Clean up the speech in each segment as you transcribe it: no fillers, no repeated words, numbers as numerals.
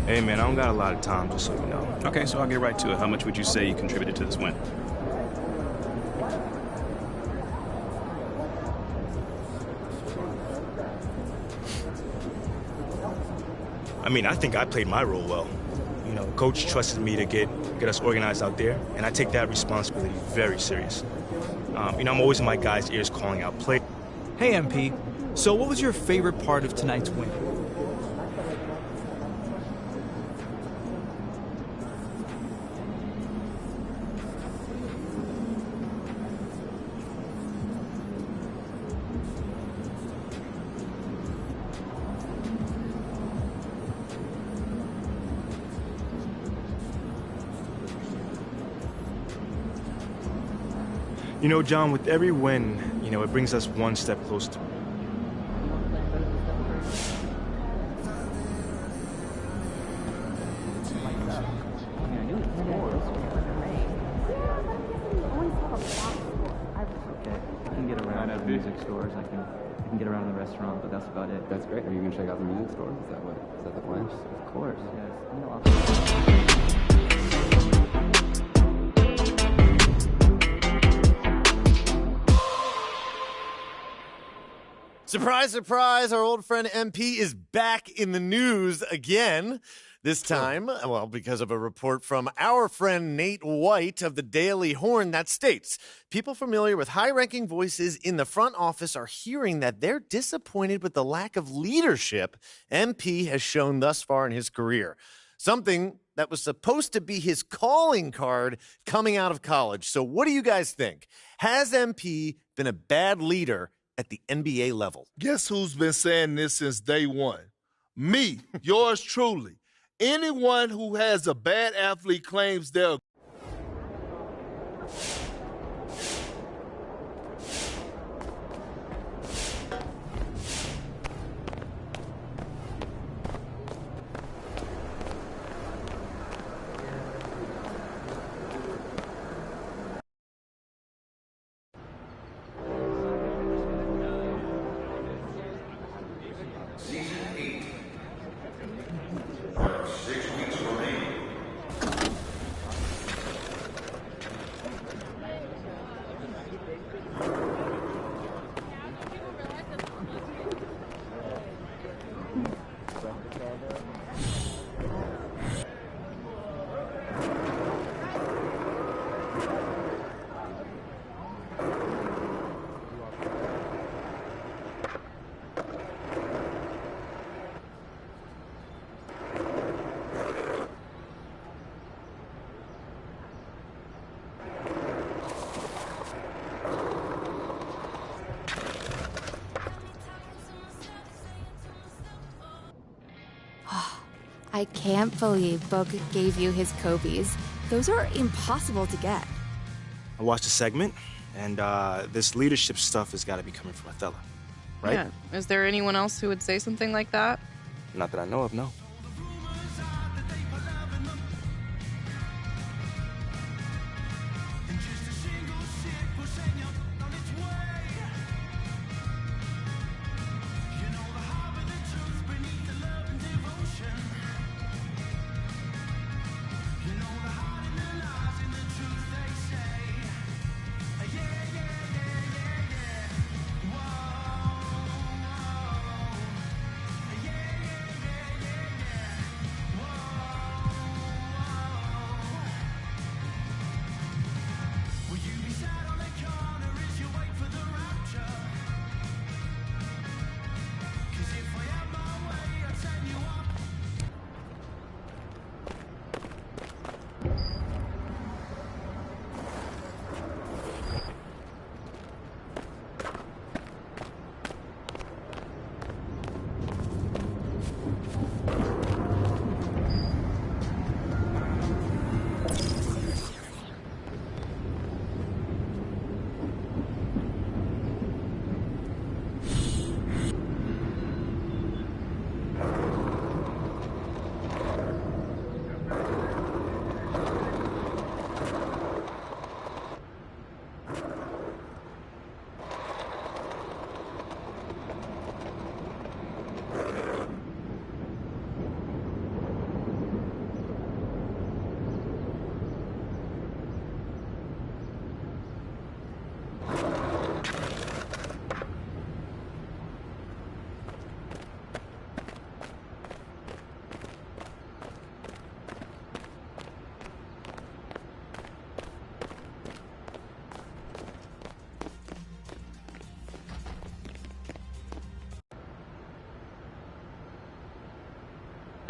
Hey, man, I don't got a lot of time, just so you know. Okay, so I'll get right to it. How much would you say you contributed to this win? I mean, I think I played my role well. You know, coach trusted me to get us organized out there, and I take that responsibility very serious. You know, I'm always in my guys' ears calling out play. Hey, MP. So what was your favorite part of tonight's win? You know, John, with every win, you know, it brings us one step closer to... Music stores. I can get around the restaurant, but that's about it. That's great. Are you gonna check out the music store? Is that the plan? Of course, yes. Surprise, surprise, our old friend MP is back in the news again. This time, well, because of a report from our friend Nate White of the Daily Horn that states, people familiar with high-ranking voices in the front office are hearing that they're disappointed with the lack of leadership MP has shown thus far in his career. Something that was supposed to be his calling card coming out of college. So what do you guys think? Has MP been a bad leader at the NBA level? Guess who's been saying this since day one? Me, yours truly. Anyone who has a bad athlete claims they're I can't believe Book gave you his Kobe's. Those are impossible to get. I watched the segment, and this leadership stuff has got to be coming from Othello, right? Yeah. Is there anyone else who would say something like that? Not that I know of, no.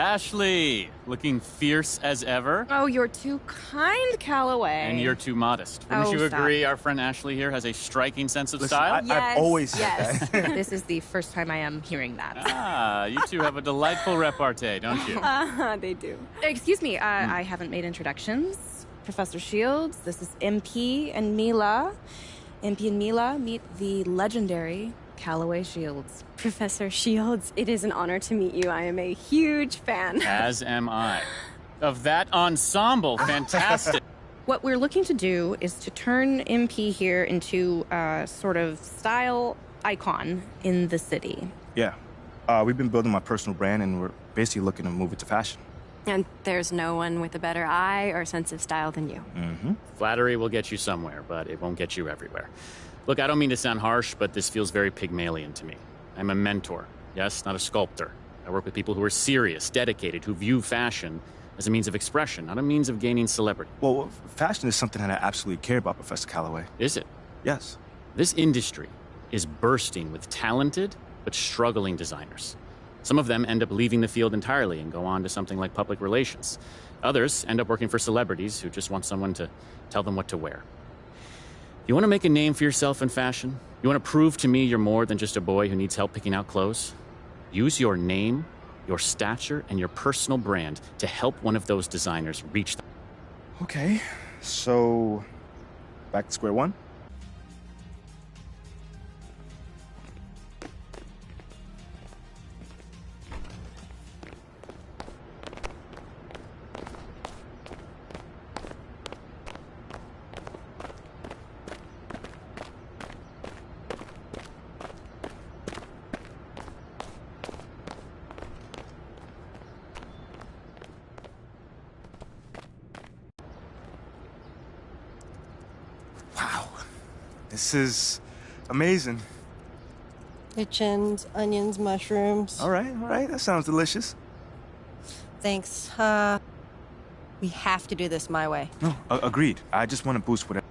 Ashley, looking fierce as ever. Oh, you're too kind, Calloway. And you're too modest. Wouldn't you stop. agree our friend Ashley here has a striking sense of Listen, style? I've always said that. This is the first time I am hearing that. Ah, you two have a delightful repartee, don't you? They do. Excuse me, I haven't made introductions. Professor Shields, this is MP and Mila. MP and Mila meet the legendary Calloway Shields. Professor Shields, it is an honor to meet you. I am a huge fan. As am I. Of that ensemble, fantastic. What we're looking to do is to turn MP here into a sort of style icon in the city. Yeah. We've been building my personal brand, and we're basically looking to move it to fashion. And there's no one with a better eye or sense of style than you. Mm-hmm. Flattery will get you somewhere, but it won't get you everywhere. Look, I don't mean to sound harsh, but this feels very Pygmalion to me. I'm a mentor, yes, not a sculptor. I work with people who are serious, dedicated, who view fashion as a means of expression, not a means of gaining celebrity. Well, fashion is something that I absolutely care about, Professor Calloway. Is it? Yes. This industry is bursting with talented but struggling designers. Some of them end up leaving the field entirely and go on to something like public relations. Others end up working for celebrities who just want someone to tell them what to wear. You want to make a name for yourself in fashion? You want to prove to me you're more than just a boy who needs help picking out clothes? Use your name, your stature, and your personal brand to help one of those designers reach them. Okay, so back to square one? This is amazing. Kitchens, onions, mushrooms. All right. That sounds delicious. Thanks. We have to do this my way. No, agreed. I just want to boost whatever.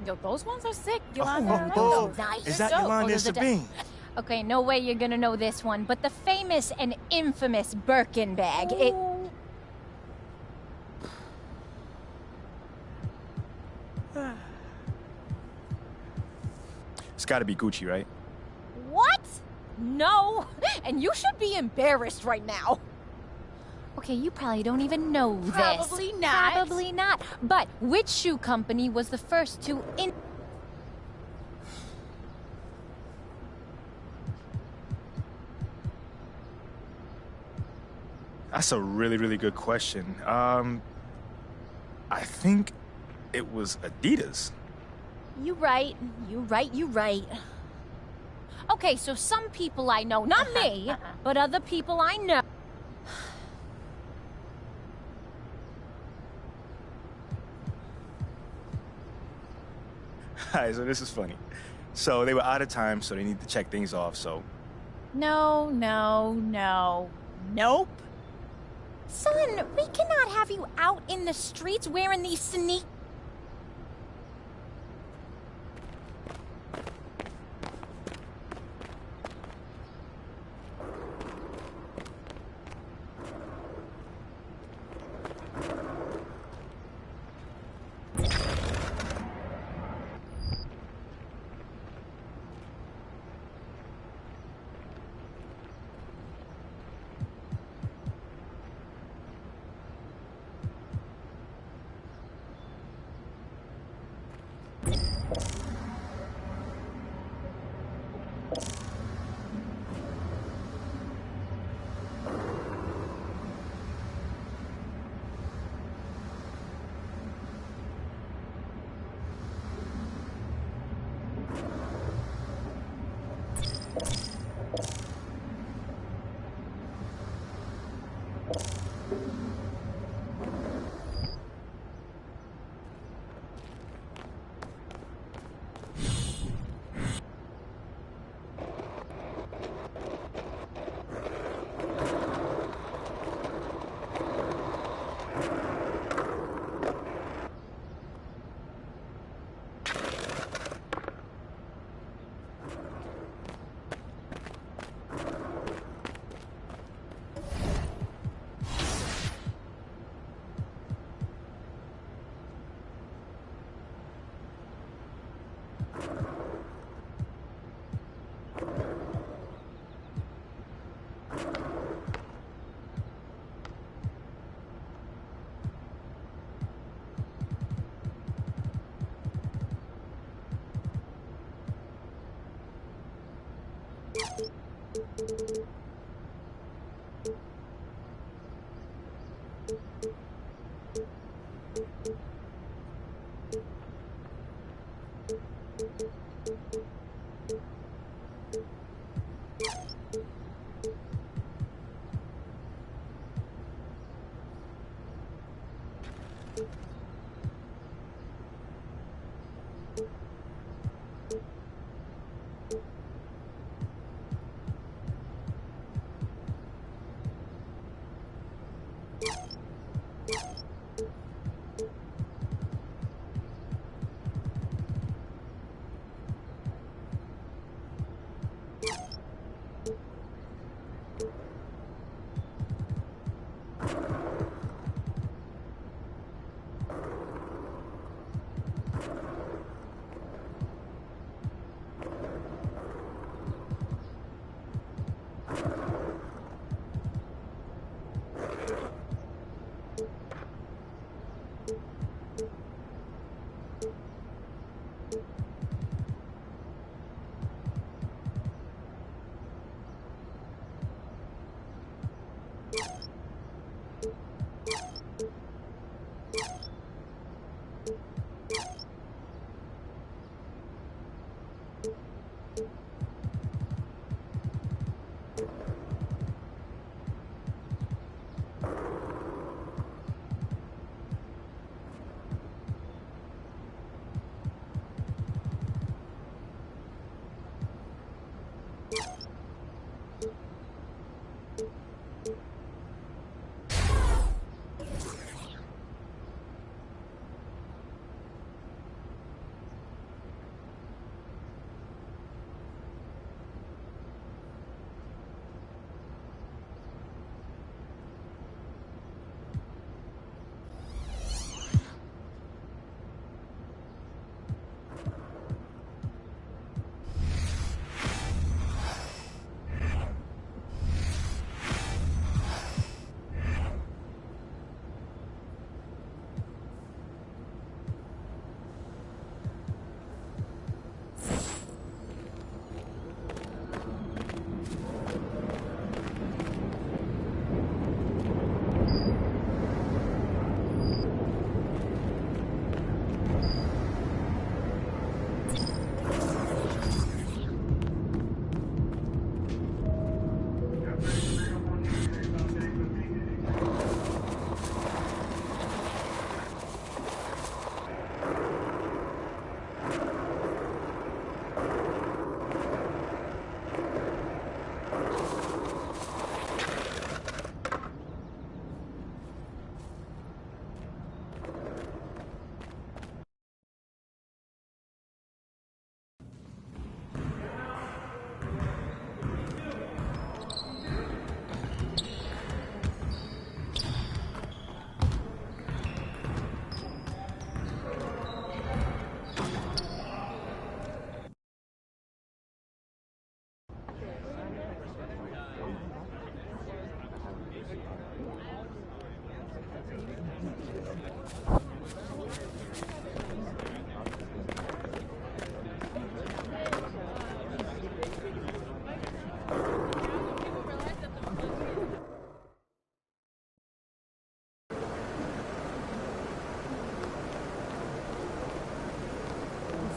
Yo, those ones are sick, Yolanda. Oh, Nice. is that So- Yolanda those are Sabine? Okay, no way you're gonna know this one, but the famous and infamous Birkin bag. It. It's got to be Gucci, right? What? No. And you should be embarrassed right now. Okay, you probably don't even know this. Probably not. Probably not. But which shoe company was the first to That's a really, really good question. I think it was Adidas. You right. Okay, so some people I know, not me, but other people I know. Alright, so this is funny. So they were out of time, so they need to check things off, so... No. Nope. Son, we cannot have you out in the streets wearing these sneak...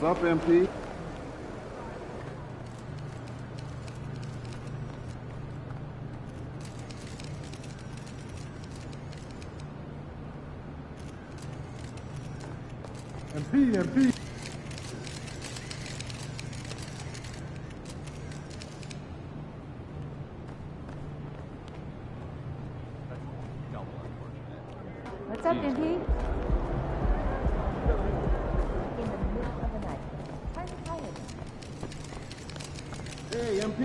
What's up, MP? MP. What's up, MP? In the middle of the night. Why are you tired? Hey, MP.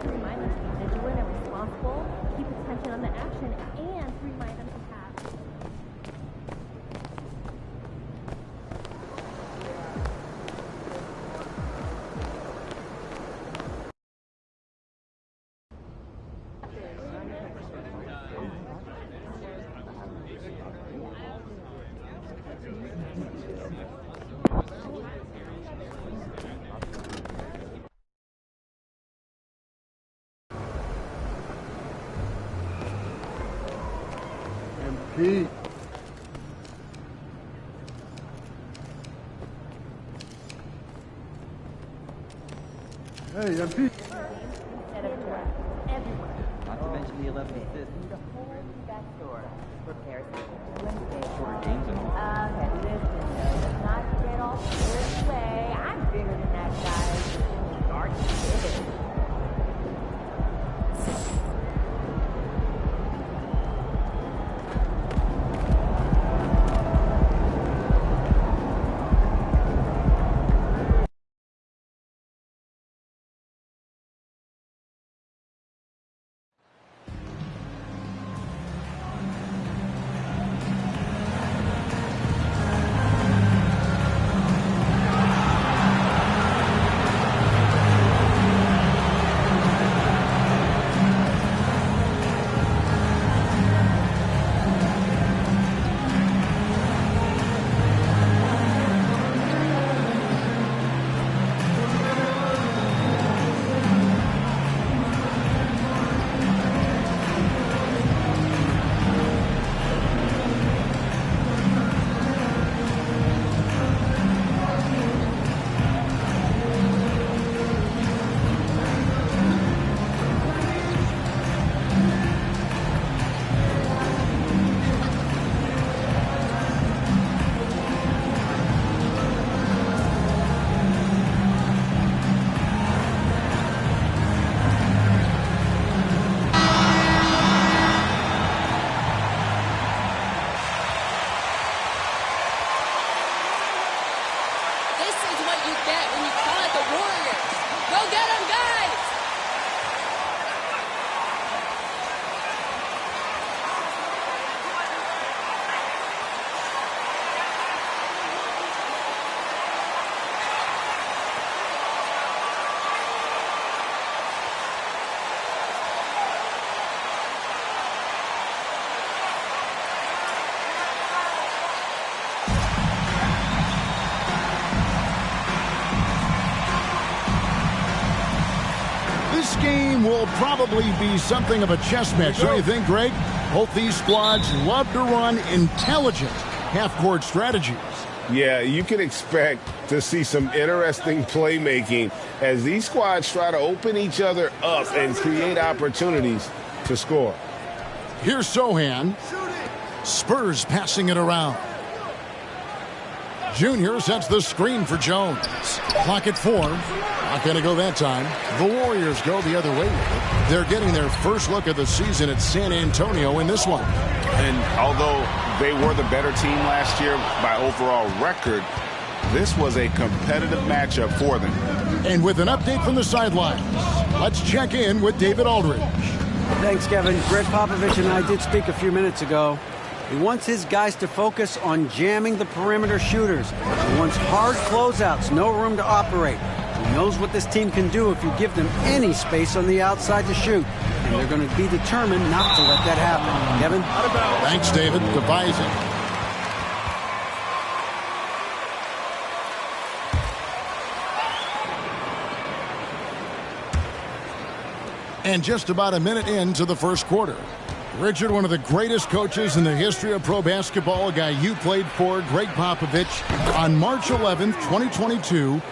Remind the team that you were never responsible, keep attention on the action, and remind them to pass. MP. Hey, MP. Instead of direct, everywhere. Not to mention the 11th assist. Need a whole new backdoor. Repairs. Wednesday. Shorter games and all. Okay, listen, though. Let's not get all carried away. I'm bigger than that guy. Start kidding. Go get him, guys! This game will probably be something of a chess match, don't you think, Greg? Both these squads love to run intelligent half-court strategies. Yeah, you can expect to see some interesting playmaking as these squads try to open each other up and create opportunities to score. Here's Sohan. Spurs passing it around. Junior sets the screen for Jones. Clock at 4. Not going to go that time. The Warriors go the other way. They're getting their first look of the season at San Antonio in this one. And although they were the better team last year by overall record, this was a competitive matchup for them. And with an update from the sidelines, let's check in with David Aldridge. Thanks, Kevin. Greg Popovich and I did speak a few minutes ago. He wants his guys to focus on jamming the perimeter shooters. He wants hard closeouts, no room to operate. He knows what this team can do if you give them any space on the outside to shoot. And they're going to be determined not to let that happen. Kevin? Thanks, David. Devising. And just about a minute into the first quarter. Richard, one of the greatest coaches in the history of pro basketball, a guy you played for, Greg Popovich, on March 11th, 2022,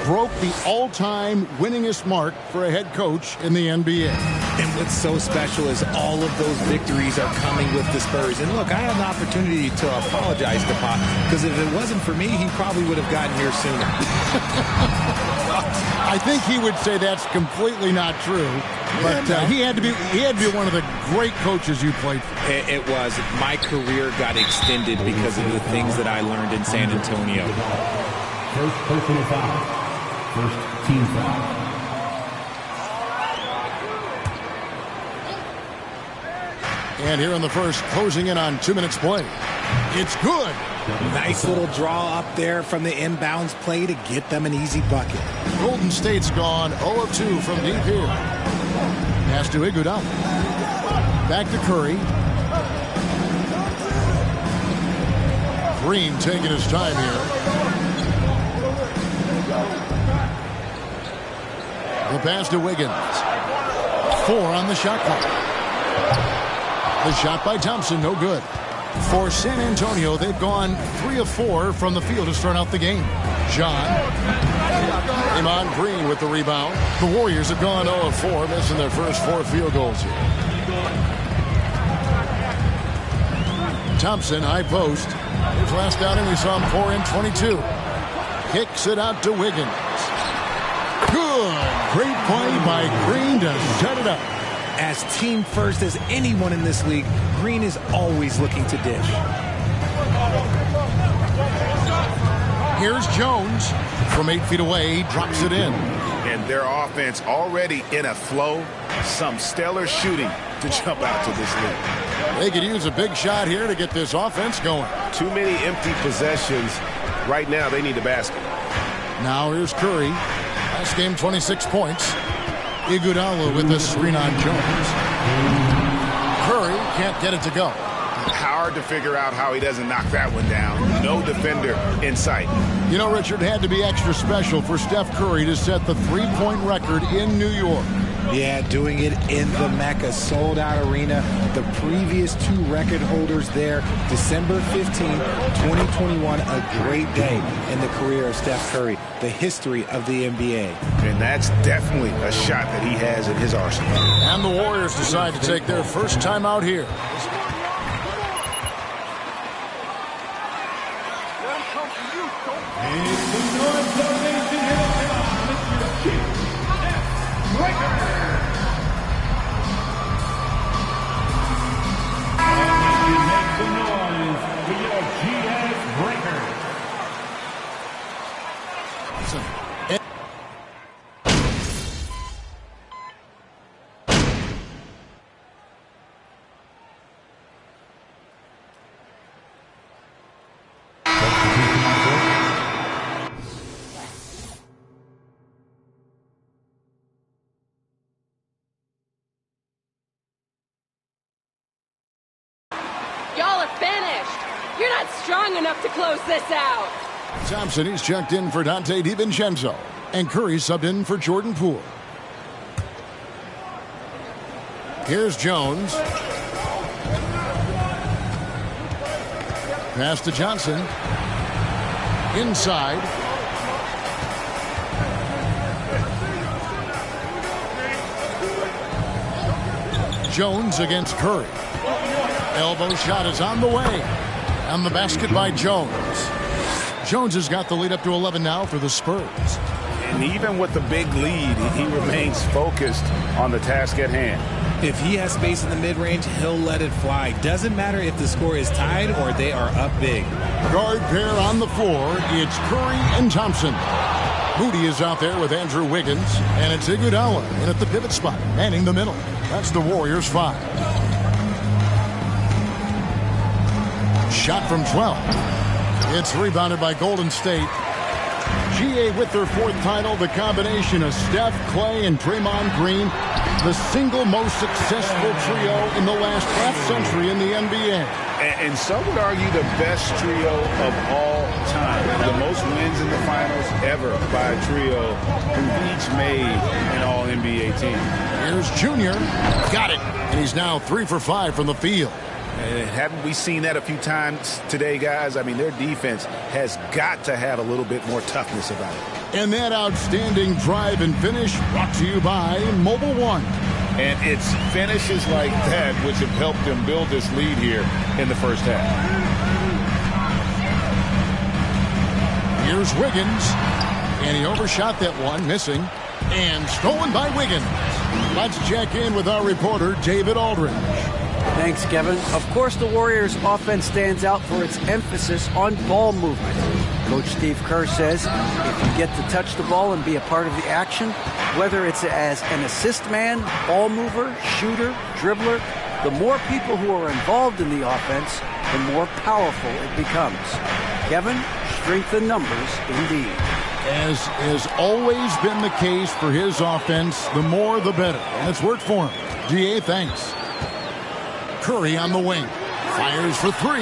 broke the all-time winningest mark for a head coach in the NBA. And what's so special is all of those victories are coming with the Spurs. And look, I had an opportunity to apologize to Pop, because if it wasn't for me, he probably would have gotten here sooner. I think he would say that's completely not true. But he had to be one of the great coaches you played for. It was. My career got extended because of the things that I learned in San Antonio. First personal foul. First team foul. And here in the first, closing in on 2 minutes play. It's good. Nice little draw up there from the inbounds play to get them an easy bucket. Golden State's gone 0 of 2 from deep here. Pass to Iguodala. Back to Curry. Green taking his time here. The pass to Wiggins. 4 on the shot clock. The shot by Thompson, no good. For San Antonio, they've gone 3 of 4 from the field to start out the game. John. Iman Green with the rebound. The Warriors have gone 0 of 4, missing their first 4 field goals here. Thompson, high post. His last outing, we saw him pour in 22. Kicks it out to Wiggins. Good. Great play by Green to set it up. As team first as anyone in this league, Green is always looking to dish. Here's Jones. From 8 feet away, he drops it in. And their offense already in a flow. Some stellar shooting to jump out to this lead. They could use a big shot here to get this offense going. Too many empty possessions. Right now, they need a basket. Now here's Curry. Last game, 26 points. Iguodala with the screen on Jones. Curry can't get it to go. Hard to figure out how he doesn't knock that one down. No defender in sight. You know, Richard, had to be extra special for Steph Curry to set the three-point record in New York. Yeah, doing it in the Mecca sold-out arena. The previous 2 record holders there, December 15, 2021, a great day in the career of Steph Curry, the history of the NBA. And that's definitely a shot that he has in his arsenal. And the Warriors decide to take their first time out here. You're not strong enough to close this out. Thompson is checked in for Dante DiVincenzo. And Curry subbed in for Jordan Poole. Here's Jones. Pass to Johnson. Inside. Jones against Curry. Elbow shot is on the way. And the basket by Jones. Jones has got the lead up to 11 now for the Spurs. And even with the big lead, he remains focused on the task at hand. If he has space in the mid-range, he'll let it fly. Doesn't matter if the score is tied or they are up big. Guard pair on the floor. It's Curry and Thompson. Moody is out there with Andrew Wiggins. And it's Iguodala in at the pivot spot, manning the middle. That's the Warriors' 5. Shot from 12. It's rebounded by Golden State. GA with their 4th title, the combination of Steph, Clay, and Draymond Green, the single most successful trio in the last half-century in the NBA. And some would argue the best trio of all time. The most wins in the finals ever by a trio who've each made an All-NBA team. Here's Junior. Got it. And he's now 3 for 5 from the field. And haven't we seen that a few times today, guys? I mean, their defense has got to have a little bit more toughness about it. And that outstanding drive and finish brought to you by Mobile One. And it's finishes like that which have helped them build this lead here in the first half. Here's Wiggins. And he overshot that one, missing. And stolen by Wiggins. Let's check in with our reporter, David Aldridge. Thanks, Kevin. Of course, the Warriors' offense stands out for its emphasis on ball movement. Coach Steve Kerr says if you get to touch the ball and be a part of the action, whether it's as an assist man, ball mover, shooter, dribbler, the more people who are involved in the offense, the more powerful it becomes. Kevin, strength in numbers indeed. As has always been the case for his offense, the more the better. And it's worked for him. GA, thanks. Curry on the wing. Fires for 3.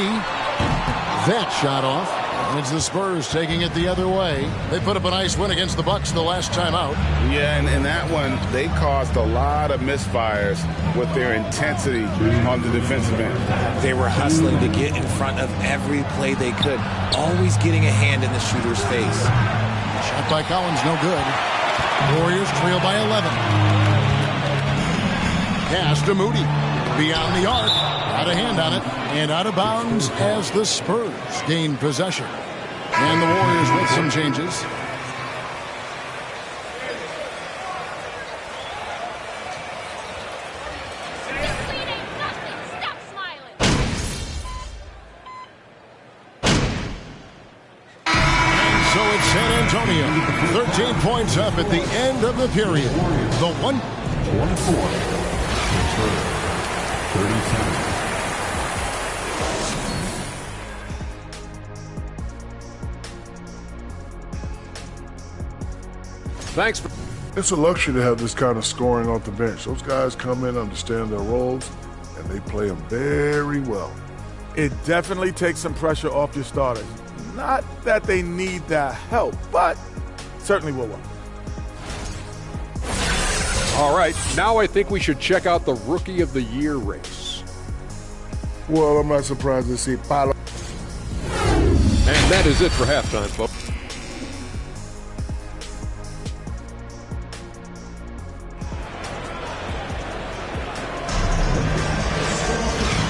That shot off. And it's the Spurs taking it the other way. They put up a nice win against the Bucks the last time out. Yeah, and in that one, they caused a lot of misfires with their intensity on the defensive end. They were hustling to get in front of every play they could, always getting a hand in the shooter's face. Shot by Collins, no good. Warriors trail by 11. Pass to Moody. Beyond the arc. Got a hand on it. And out of bounds as the Spurs gain possession. And the Warriors with some changes. And so it's San Antonio. 13 points up at the end of the period. The 1-24. 37. Thanks. It's a luxury to have this kind of scoring off the bench. Those guys come in, understand their roles, and they play them very well. It definitely takes some pressure off your starters. Not that they need the help, but certainly will work. All right, now I think we should check out the Rookie of the Year race. Well, I'm not surprised to see Paolo. And that is it for halftime, folks.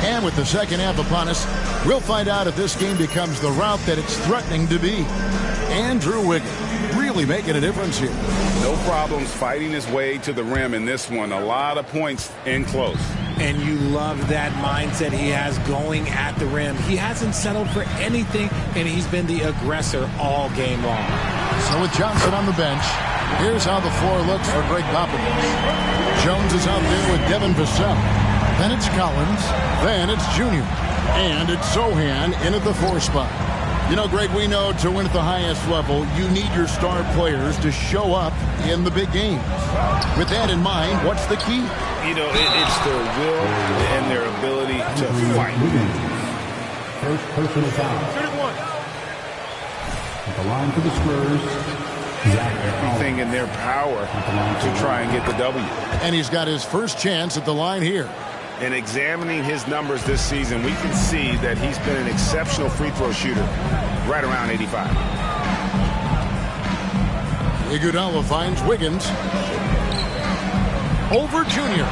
And with the second half upon us, we'll find out if this game becomes the route that it's threatening to be. Andrew Wiggins really making a difference here. No problems fighting his way to the rim in this one. A lot of points in close. And you love that mindset he has going at the rim. He hasn't settled for anything, and he's been the aggressor all game long. So with Johnson on the bench, here's how the floor looks for Greg Popovich. Jones is out there with Devin Vassell. Then it's Collins. Then it's Junior. And it's Sohan in at the 4 spot. You know, Greg, we know to win at the highest level, you need your star players to show up in the big games. With that in mind, what's the key? You know, it's their will and their ability to fight. First personal foul. At the line for the Spurs. Everything in their power to try and get the W. And he's got his first chance at the line here. And examining his numbers this season, we can see that he's been an exceptional free throw shooter, right around 85. Iguodala finds Wiggins. Over Junior.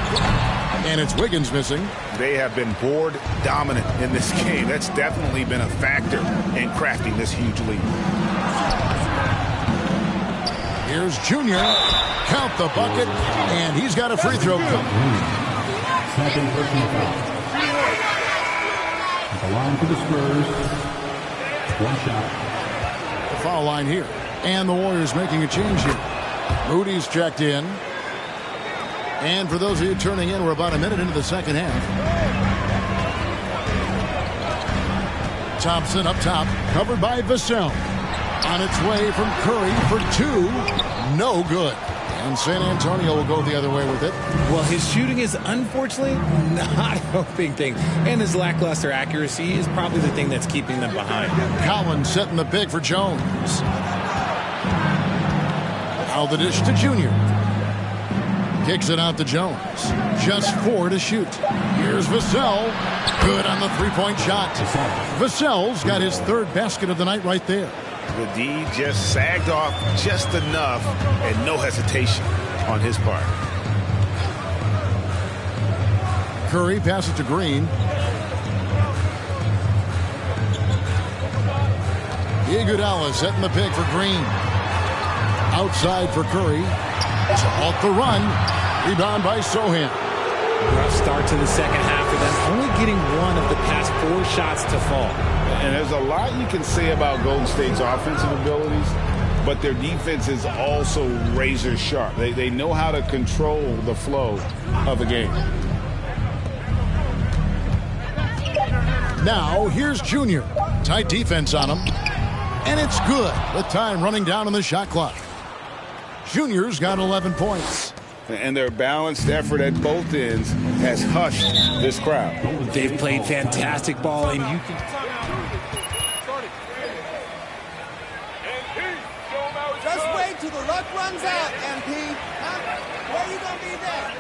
And it's Wiggins missing. They have been board dominant in this game. That's definitely been a factor in crafting this huge lead. Here's Junior. Count the bucket. And he's got a free throw. Second personal foul. At the line for the Spurs. One shot. The foul line here. And the Warriors making a change here. Moody's checked in. And for those of you turning in, we're about a minute into the second half. Thompson up top, covered by Vassell. On its way from Curry for two. No good. And San Antonio will go the other way with it. Well, his shooting is unfortunately not helping things. And his lackluster accuracy is probably the thing that's keeping them behind. Collins setting the pick for Jones. Now the dish to Junior. Kicks it out to Jones. Just 4 to shoot. Here's Vassell. Good on the three-point shot. Vassell's got his third basket of the night right there. The D just sagged off just enough and no hesitation on his part. Curry passes to Green. Iguodala setting the pick for Green. Outside for Curry. It's off the run. Rebound by Sohan. Rough start to the second half for them. Only getting one of the past 4 shots to fall. And there's a lot you can say about Golden State's offensive abilities, but their defense is also razor sharp. They know how to control the flow of a game. Now, here's Junior. Tight defense on him. And it's good with time running down on the shot clock. Junior's got 11 points. And their balanced effort at both ends has hushed this crowd. They've played fantastic ball, and you can... Just wait till the luck runs out, MP. Huh? Where you gonna be there?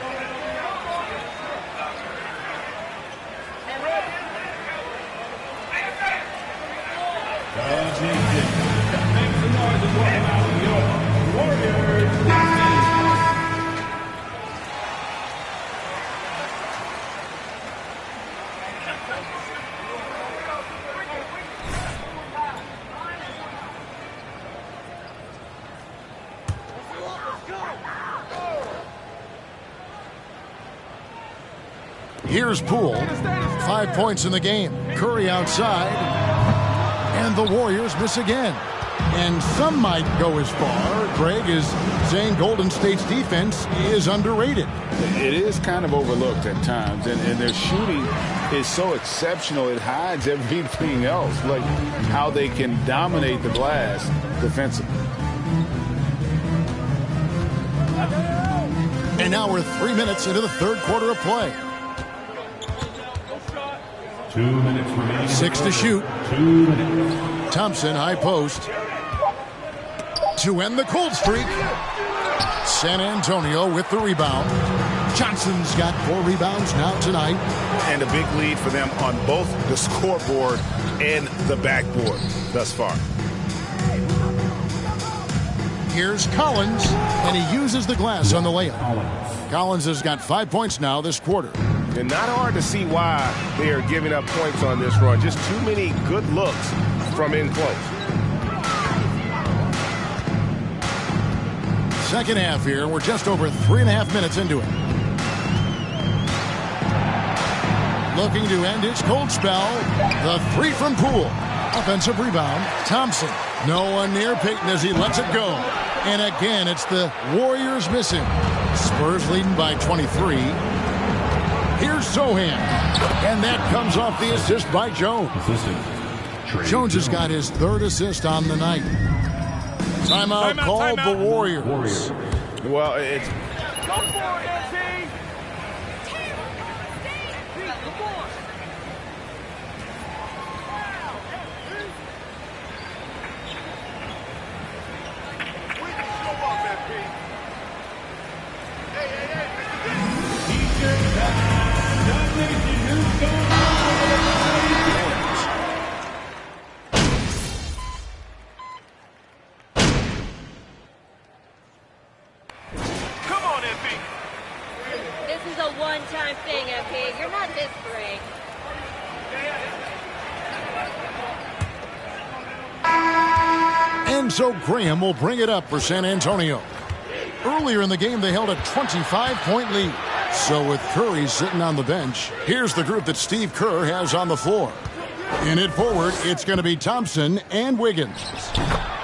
Here's Poole. 5 points in the game. Curry outside. And the Warriors miss again. And some might go as far, Greg, is saying Golden State's defense is underrated. It is kind of overlooked at times, and their shooting is so exceptional it hides everything else, like how they can dominate the glass defensively. And now we're 3 minutes into the third quarter of play. 2 minutes remaining. 6 to shoot. 2 minutes. Thompson, high post. To end the cold streak. San Antonio with the rebound. Johnson's got 4 rebounds now tonight. And a big lead for them on both the scoreboard and the backboard thus far. Here's Collins, and he uses the glass on the layup. Collins has got 5 points now this quarter. And not hard to see why they are giving up points on this run. Just too many good looks from in close. Second half here. We're just over 3.5 minutes into it. Looking to end his cold spell. The 3 from Poole. Offensive rebound. Thompson. No one near Payton as he lets it go. And again, it's the Warriors missing. Spurs leading by 23. Here's Sohan. And that comes off the assist by Jones. Jones has got his 3rd assist on the night. Timeout called the Warriors. Well, it's... Go for it, NT! This is a one-time thing, MP. You're not this great. And so Graham will bring it up for San Antonio. Earlier in the game, they held a 25-point lead. So with Curry sitting on the bench, here's the group that Steve Kerr has on the floor. In it forward, it's going to be Thompson and Wiggins.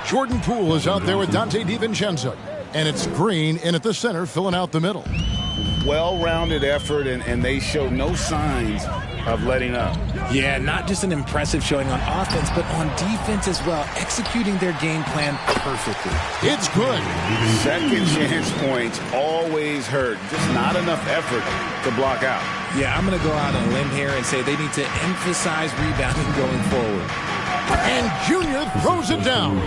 Jordan Poole is out there with Dante DiVincenzo. And it's Green in at the center, filling out the middle. Well-rounded effort, and they show no signs of letting up. Yeah, not just an impressive showing on offense, but on defense as well, executing their game plan perfectly. It's good. Second chance points always hurt. Just not enough effort to block out. Yeah, I'm going to go out on a limb here and say they need to emphasize rebounding going forward. And Junior throws it down.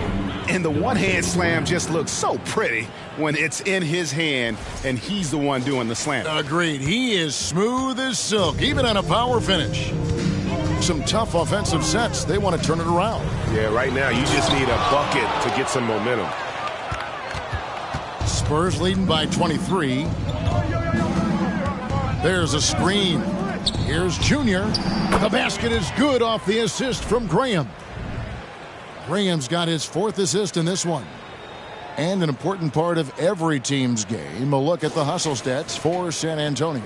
And the one-hand slam just looks so pretty when it's in his hand and he's the one doing the slam. Agreed. He is smooth as silk, even on a power finish. Some tough offensive sets. They want to turn it around. Yeah, right now you just need a bucket to get some momentum. Spurs leading by 23. There's a screen. Here's Junior. The basket is good off the assist from Graham. Graham's got his 4th assist in this one. And an important part of every team's game, a look at the hustle stats for San Antonio.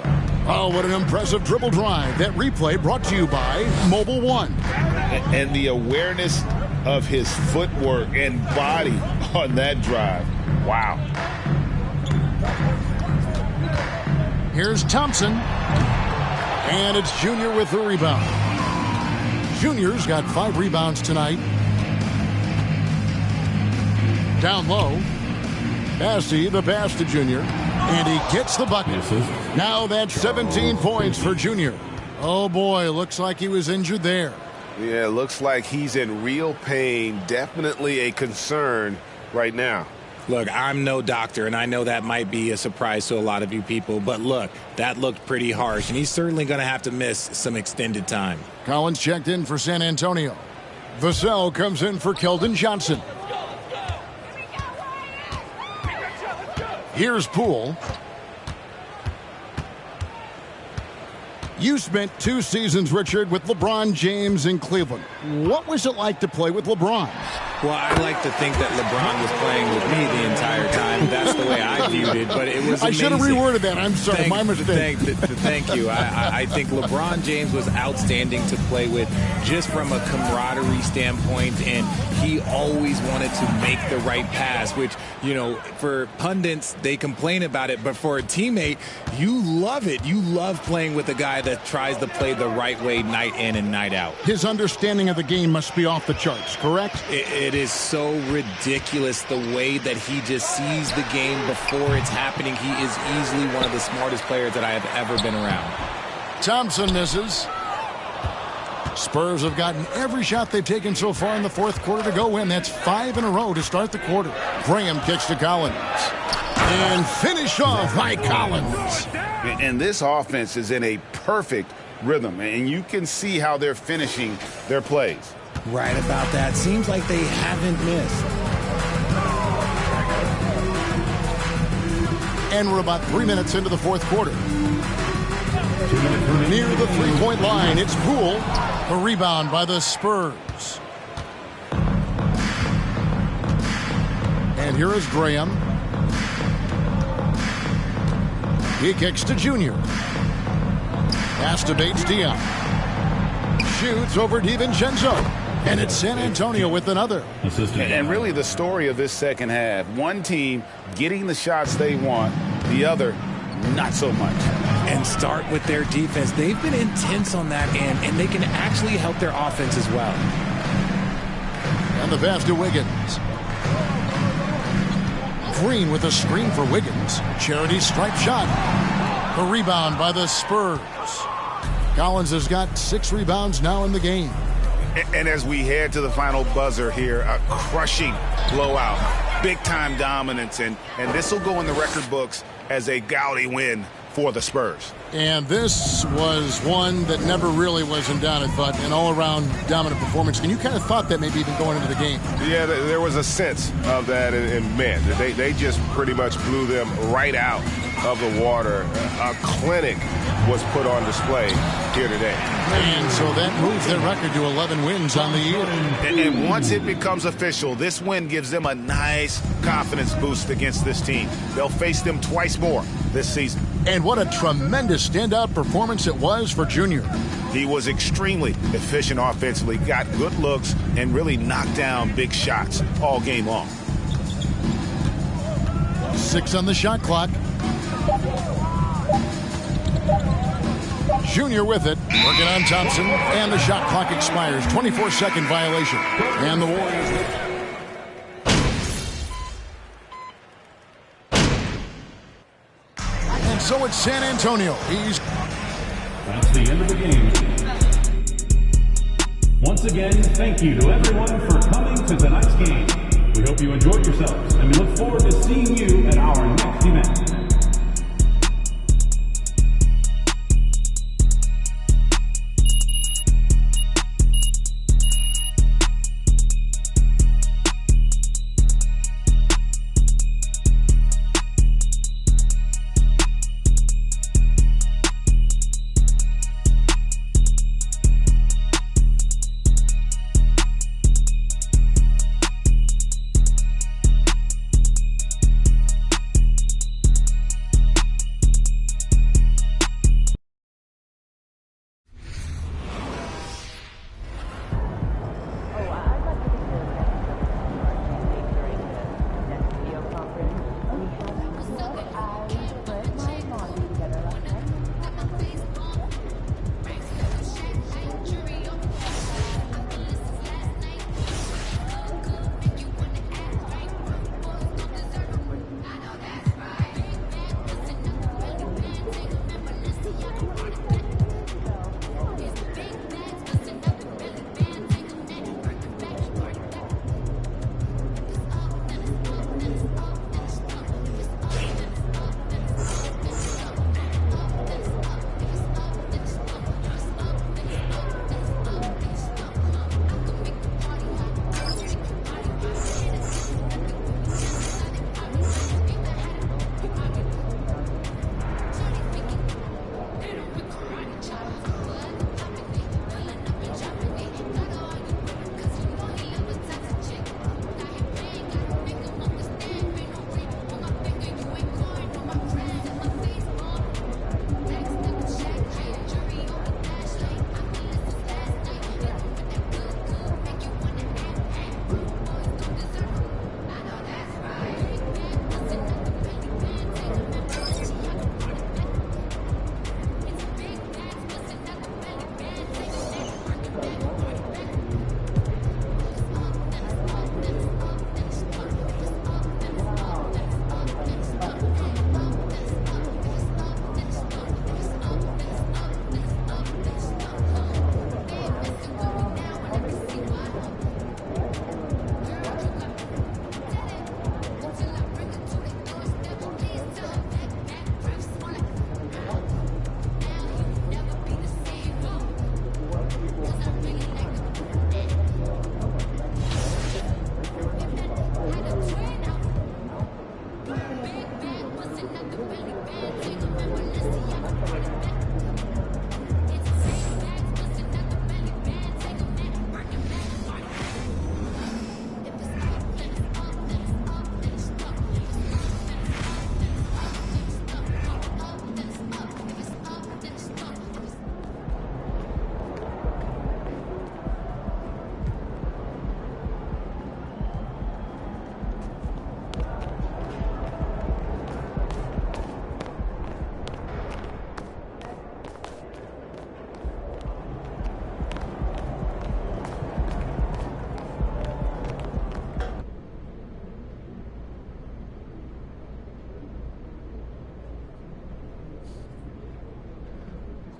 Oh, what an impressive dribble drive. That replay brought to you by Mobile One. And the awareness of his footwork and body on that drive. Wow. Here's Thompson. And it's Junior with the rebound. Junior's got 5 rebounds tonight. Down low. Bassey, the pass to Junior. And he gets the bucket. Now that's 17 points for Junior. Oh, boy, looks like he was injured there. Yeah, looks like he's in real pain. Definitely a concern right now. Look, I'm no doctor, and I know that might be a surprise to a lot of you people, but look, that looked pretty harsh, and he's certainly going to have to miss some extended time. Collins checked in for San Antonio. Vassell comes in for Keldon Johnson. Here's Poole. You spent 2 seasons, Richard, with LeBron James in Cleveland. What was it like to play with LeBron? Well, I like to think that LeBron was playing with me the entire time. That's the way I viewed it, but it was amazing. I should have reworded that. I'm sorry, my mistake. Thank you. I think LeBron James was outstanding to play with just from a camaraderie standpoint, and he always wanted to make the right pass, which, you know, for pundits, they complain about it, but for a teammate, you love it. You love playing with a guy that tries to play the right way night in and night out. His understanding of the game must be off the charts, correct? It is so ridiculous the way that he just sees the game before it's happening. He is easily one of the smartest players that I have ever been around. Thompson misses. Spurs have gotten every shot they've taken so far in the 4th quarter to go in. That's 5 in a row to start the quarter. Graham kicks to Collins. And finish off by Collins. And this offense is in a perfect rhythm, and you can see how they're finishing their plays. Right about that. Seems like they haven't missed. And we're about 3 minutes into the 4th quarter. Near the 3-point line, it's Poole. A rebound by the Spurs. And here is Graham. He kicks to Junior. Pass to Bates-Diop. Shoots over DiVincenzo. And it's San Antonio with another. And really the story of this second half, one team getting the shots they want, the other not so much. And start with their defense. They've been intense on that end, and they can actually help their offense as well. And the pass to Wiggins. Green with a screen for Wiggins. Charity stripe shot. A rebound by the Spurs. Collins has got 6 rebounds now in the game. And as we head to the final buzzer here, a crushing blowout big-time dominance, and this will go in the record books as a gaudy win for the Spurs. And this was one that never really was in doubt, I thought, an all-around dominant performance. And you kind of thought that maybe even going into the game. Yeah, there was a sense of that in men. They just pretty much blew them right out of the water. A clinic was put on display here today. And so that moves their record to 11 wins on the year. And once it becomes official, this win gives them a nice confidence boost against this team. They'll face them twice more this season. And what a tremendous standout performance it was for Junior. He was extremely efficient offensively, got good looks, and really knocked down big shots all game long. 6 on the shot clock. Junior with it, working on Thompson, and the shot clock expires. 24-second violation. And the Warriors. And so it's San Antonio. That's the end of the game. Once again, thank you to everyone for coming to tonight's game. We hope you enjoyed yourselves, and we look forward to seeing you at our next event.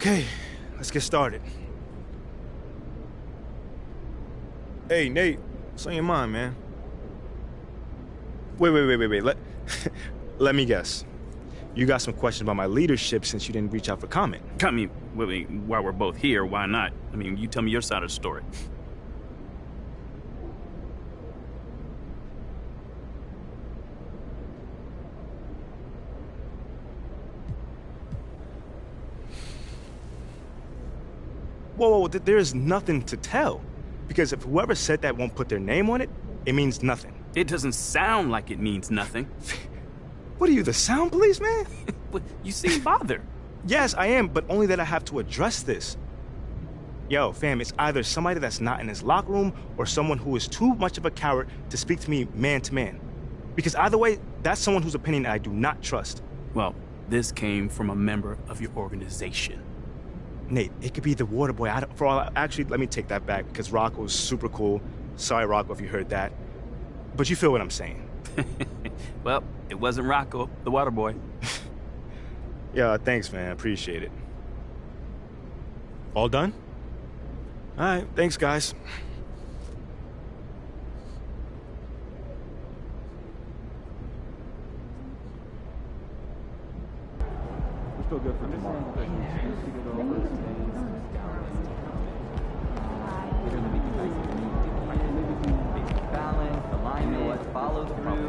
Okay, let's get started. Hey, Nate, what's on your mind, man? Wait. Let me guess. You got some questions about my leadership since you didn't reach out for comment. I mean, while we're both here, why not? I mean, you tell me your side of the story. Whoa, there's nothing to tell. Because if whoever said that won't put their name on it, it means nothing. It doesn't sound like it means nothing. What are you, the sound police, man? You seem bothered. Yes, I am, but only that I have to address this. Yo, fam, it's either somebody that's not in his locker room or someone who is too much of a coward to speak to me man to man. Because either way, that's someone whose opinion I do not trust. Well, this came from a member of your organization. Nate, it could be the water boy. Actually, let me take that back because Rocco was super cool. Sorry, Rocco, if you heard that. But you feel what I'm saying. Well, it wasn't Rocco, the water boy. Yeah, thanks, man. I appreciate it. All done? All right, thanks, guys. We're still good for tomorrow. Balance, alignment, follow through.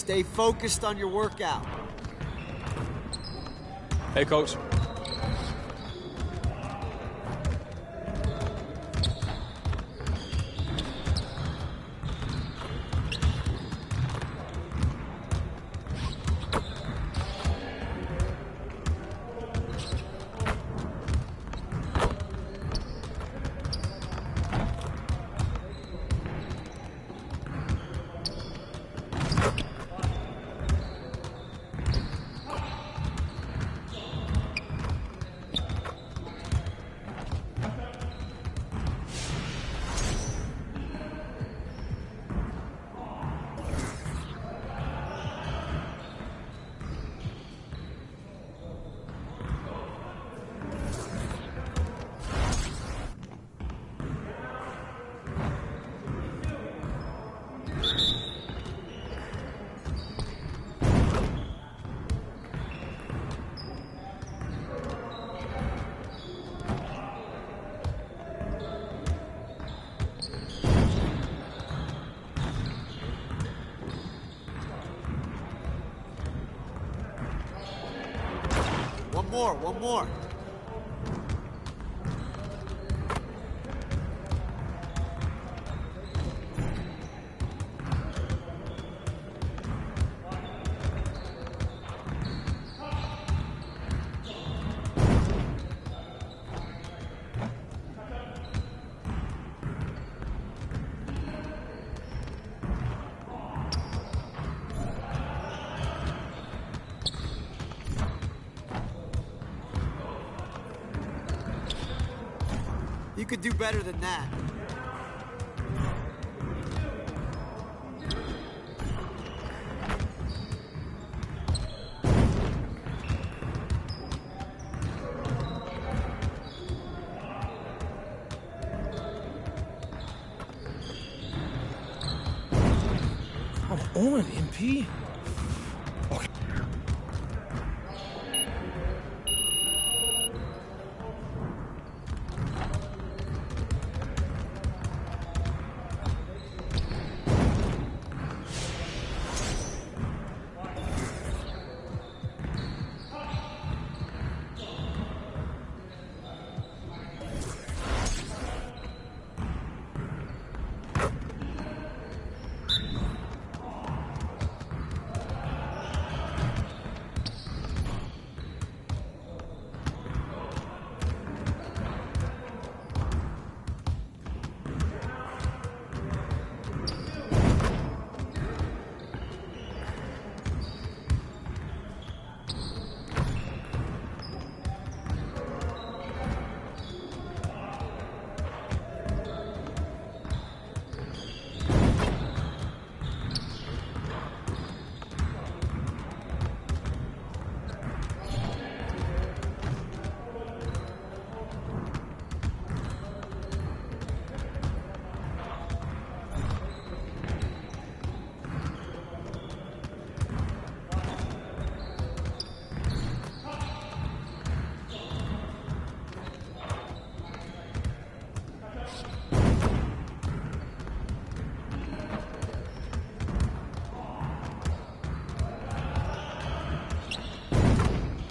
Stay focused on your workout. Hey, Coach. One more. You could do better than that. on, MP?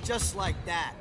Just like that.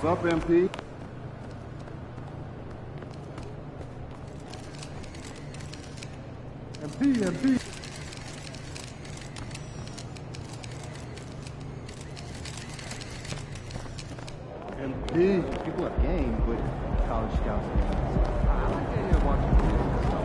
What's up, MP? MP. MP. People have game, but college scouts. I like the idea of watching videos and stuff.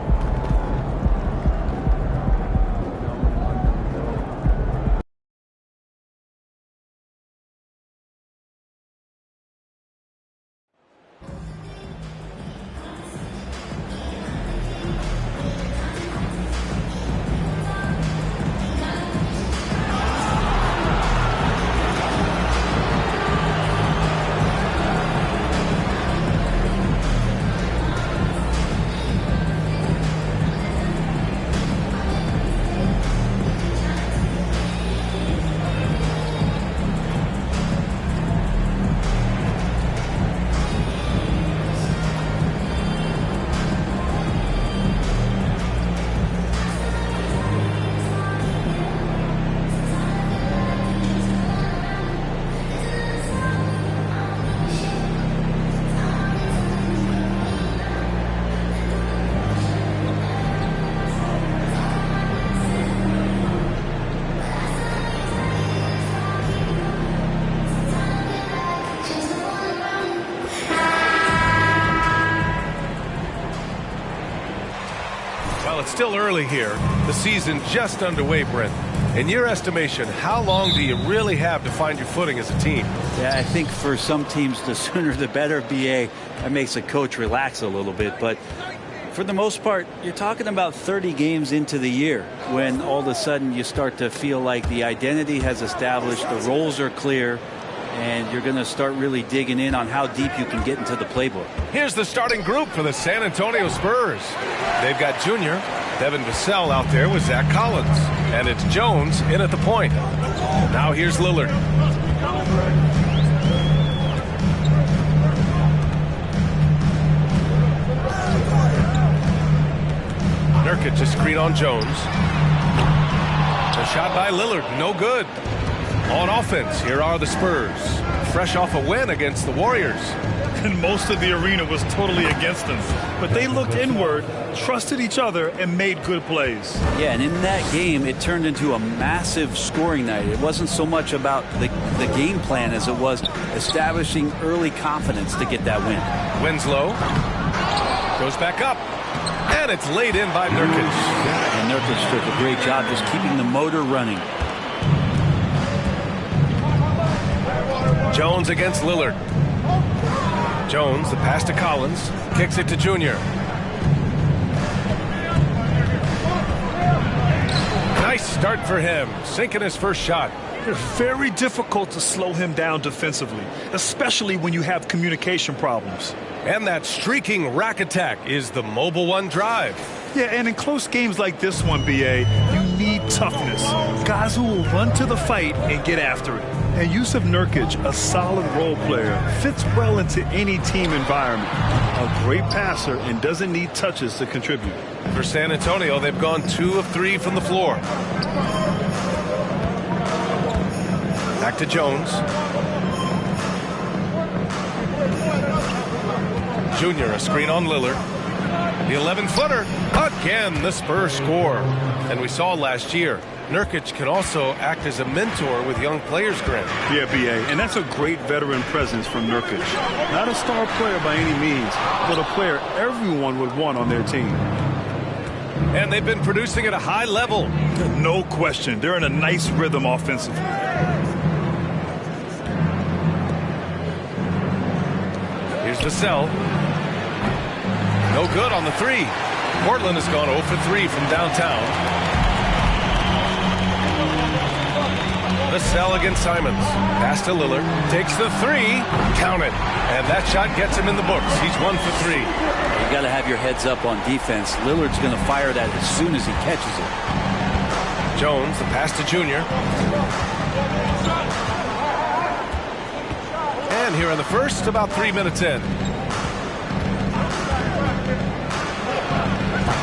Well, it's still early here. The season just underway, Brent. In your estimation, how long do you really have to find your footing as a team? Yeah, I think for some teams, the sooner the better, BA. That makes a coach relax a little bit. But for the most part, you're talking about 30 games into the year when all of a sudden you start to feel like the identity has established, the roles are clear, and you're going to start really digging in on how deep you can get into the playbook. Here's the starting group for the San Antonio Spurs. They've got Junior, Devin Vassell out there with Zach Collins, and it's Jones in at the point. Now here's Lillard. Nurkic just screen on Jones. The shot by Lillard, no good. On offense, here are the Spurs, fresh off a win against the Warriors. And most of the arena was totally against them. But they looked inward, trusted each other, and made good plays. Yeah, and in that game, it turned into a massive scoring night. It wasn't so much about the game plan as it was establishing early confidence to get that win. Winslow goes back up, and it's laid in by Nurkic. And Nurkic took a great job just keeping the motor running. Jones against Lillard. Jones, the pass to Collins, kicks it to Junior. Nice start for him, sinking his first shot. It's very difficult to slow him down defensively, especially when you have communication problems. And that streaking rack attack is the Mobile One drive. Yeah, and in close games like this one, B.A., you need toughness. Guys who will run to the fight and get after it. And Yusuf Nurkic, a solid role player, fits well into any team environment. A great passer and doesn't need touches to contribute. For San Antonio, they've gone 2 of 3 from the floor. Back to Jones. Junior, a screen on Lillard. The 11-footer. Again, the Spurs score. And we saw last year, Nurkic can also act as a mentor with young players, Grant. Yeah, B.A., and that's a great veteran presence from Nurkic. Not a star player by any means, but a player everyone would want on their team. And they've been producing at a high level. No question. They're in a nice rhythm offensively. Here's Vassell. No good on the 3. Portland has gone 0 for 3 from downtown. Vassell against Simons. Pass to Lillard. Takes the 3. Count it. And that shot gets him in the books. He's 1 for 3. You got to have your heads up on defense. Lillard's going to fire that as soon as he catches it. Jones, the pass to Junior. And here in the first, about 3 minutes in.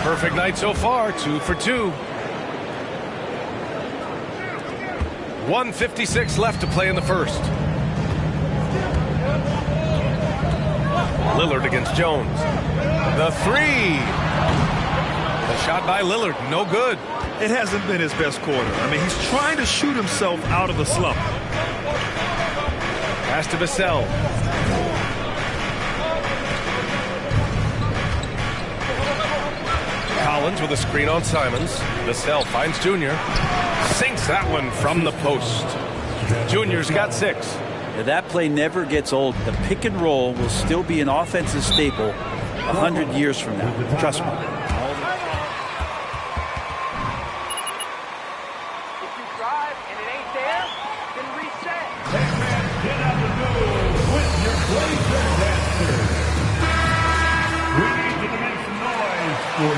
Perfect night so far, 2 for 2. 1:56 left to play in the first. Lillard against Jones. The 3. The shot by Lillard, no good. It hasn't been his best quarter. I mean, he's trying to shoot himself out of a slump. Pass to Vassell. Collins with a screen on Simons. Vassell finds Junior. Sinks that one from the post. Junior's got 6. Now, that play never gets old. The pick and roll will still be an offensive staple 100 years from now. Trust me. If you drive and it ain't there, then reset. Get out the door with your Blazer dancers. We need you to make some noise for your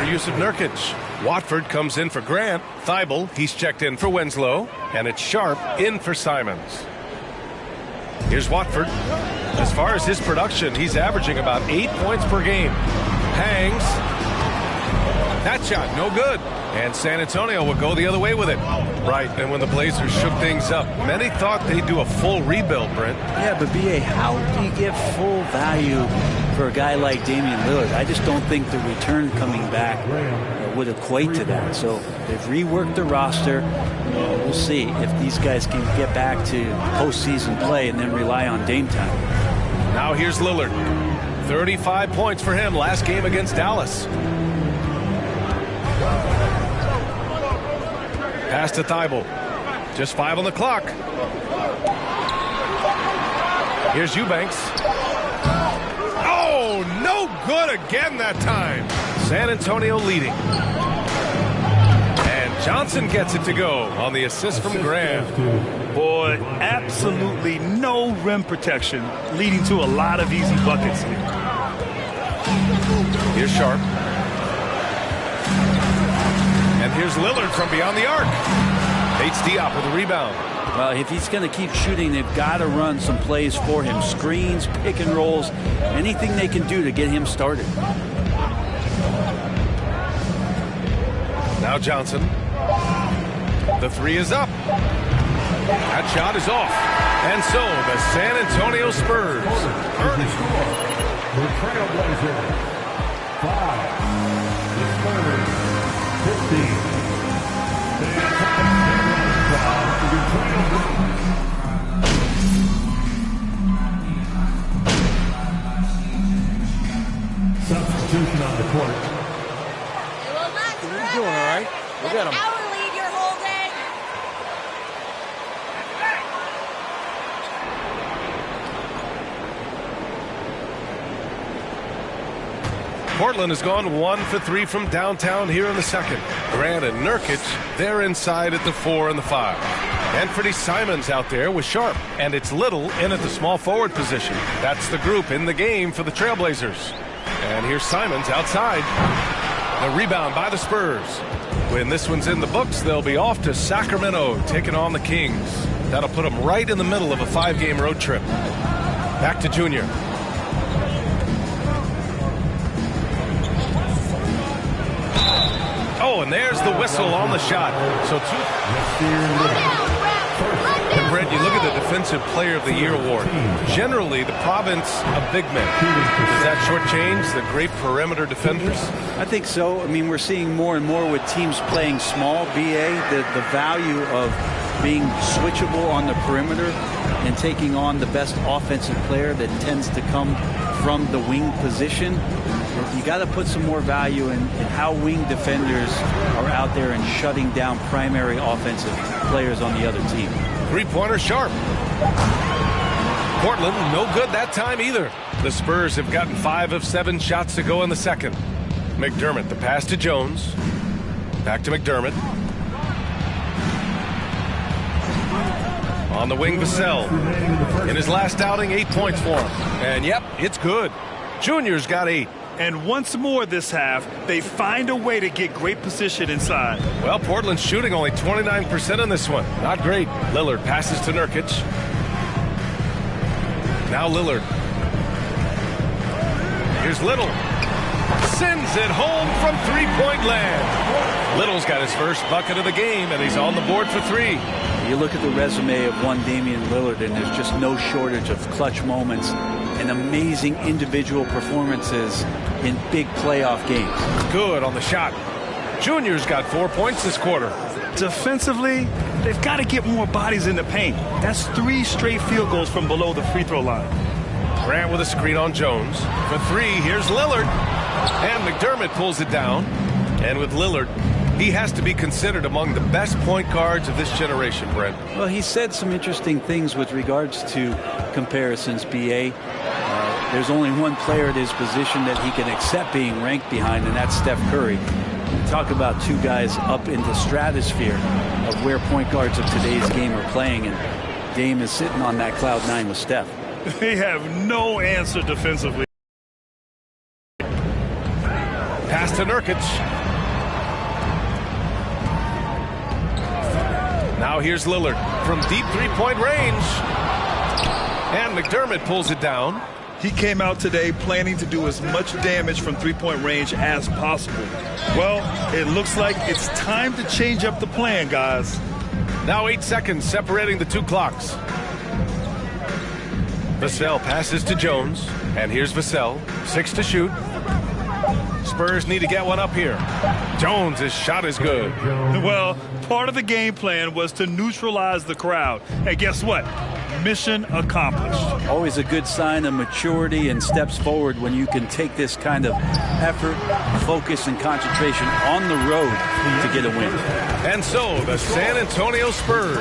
For Yusuf Nurkic. Watford comes in for Grant. Thibault, he's checked in for Winslow. And it's Sharp in for Simons. Here's Watford. As far as his production, he's averaging about 8 points per game. Hangs. That shot, no good. And San Antonio will go the other way with it. Right, and when the Blazers shook things up, many thought they'd do a full rebuild, Brent. Yeah, but B.A., how do you get full value for a guy like Damian Lillard? I just don't think the return coming back would equate to that. So they've reworked the roster. We'll see if these guys can get back to postseason play and then rely on Dame time. Now here's Lillard. 35 points for him last game against Dallas. Pass to Thibault. Just 5 on the clock. Here's Eubanks. Oh, no good again that time. San Antonio leading. And Johnson gets it to go on the assist from Graham. Boy, absolutely no rim protection, leading to a lot of easy buckets here. Here's Sharp. And here's Lillard from beyond the arc. Bates Diop with a rebound. Well, if he's going to keep shooting, they've got to run some plays for him. Screens, pick and rolls, anything they can do to get him started. Now Johnson. The three is up. That shot is off. And so the San Antonio Spurs. The Trailblazers 5. The Spurs 15. Substitution on the court. You're doing all right. Look at him. Our lead you're holding. Portland has gone 1 for 3 from downtown here in the second. Grant and Nurkic, they're inside at the 4 and the 5. Anthony Simons out there with Sharp, and it's Little in at the small forward position. That's the group in the game for the Trailblazers. And here's Simons outside. The rebound by the Spurs. When this one's in the books, they'll be off to Sacramento, taking on the Kings. That'll put them right in the middle of a 5-game road trip. Back to Junior. Oh, and there's the whistle on the shot. So and Brent, you look at the Defensive Player of the Year award. Generally, the province of big men. Does that shortchange the great perimeter defenders? I think so. I mean, we're seeing more and more with teams playing small, BA, the value of being switchable on the perimeter and taking on the best offensive player that tends to come from the wing position. You got to put some more value in how wing defenders are out there and shutting down primary offensive players on the other team. Three-pointer Sharp. Portland, no good that time either. The Spurs have gotten 5 of 7 shots to go in the second. McDermott, the pass to Jones. Back to McDermott. On the wing, Vassell. In his last outing, 8 points for him. And yep, it's good. Junior's got 8. And once more this half, they find a way to get great position inside. Well, Portland's shooting only 29% in this one. Not great. Lillard passes to Nurkic. Now Lillard. Here's Little. Sends it home from three-point land. Little's got his first bucket of the game, and he's on the board for 3. You look at the resume of one Damian Lillard, and there's just no shortage of clutch moments and amazing individual performances in big playoff games. Good on the shot. Junior's got 4 points this quarter. Defensively, they've got to get more bodies in the paint. That's 3 straight field goals from below the free throw line. Grant with a screen on Jones. For 3, here's Lillard. And McDermott pulls it down. And with Lillard, he has to be considered among the best point guards of this generation, Brent. Well, he said some interesting things with regards to comparisons, B.A. There's only one player at his position that he can accept being ranked behind, and that's Steph Curry. Talk about 2 guys up in the stratosphere of where point guards of today's game are playing, and Dame is sitting on that cloud 9 with Steph. They have no answer defensively. Pass to Nurkic. Now here's Lillard from deep three-point range. And McDermott pulls it down. He came out today planning to do as much damage from three-point range as possible. Well, it looks like it's time to change up the plan, guys. Now 8 seconds separating the 2 clocks. Vassell passes to Jones. And here's Vassell. 6 to shoot. Spurs need to get one up here. Jones' his shot is good. Well, part of the game plan was to neutralize the crowd. And guess what? Mission accomplished. Always a good sign of maturity and steps forward when you can take this kind of effort, focus, and concentration on the road to get a win. And so the San Antonio Spurs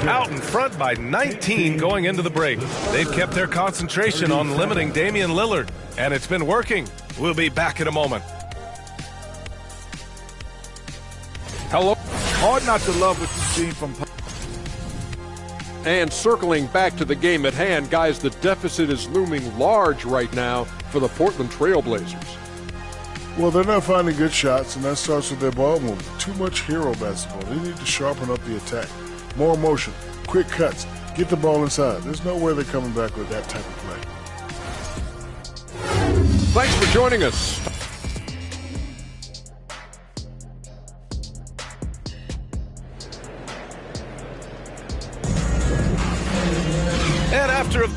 out in front by 19 going into the break. They've kept their concentration on limiting Damian Lillard, and it's been working. We'll be back in a moment. Hello. Hard not to love what you've seen from. And circling back to the game at hand, guys, the deficit is looming large right now for the Portland Trailblazers. Well, they're not finding good shots, and that starts with their ball movement. Too much hero basketball. They need to sharpen up the attack. More motion, quick cuts, get the ball inside. There's no way they're coming back with that type of play. Thanks for joining us. And after a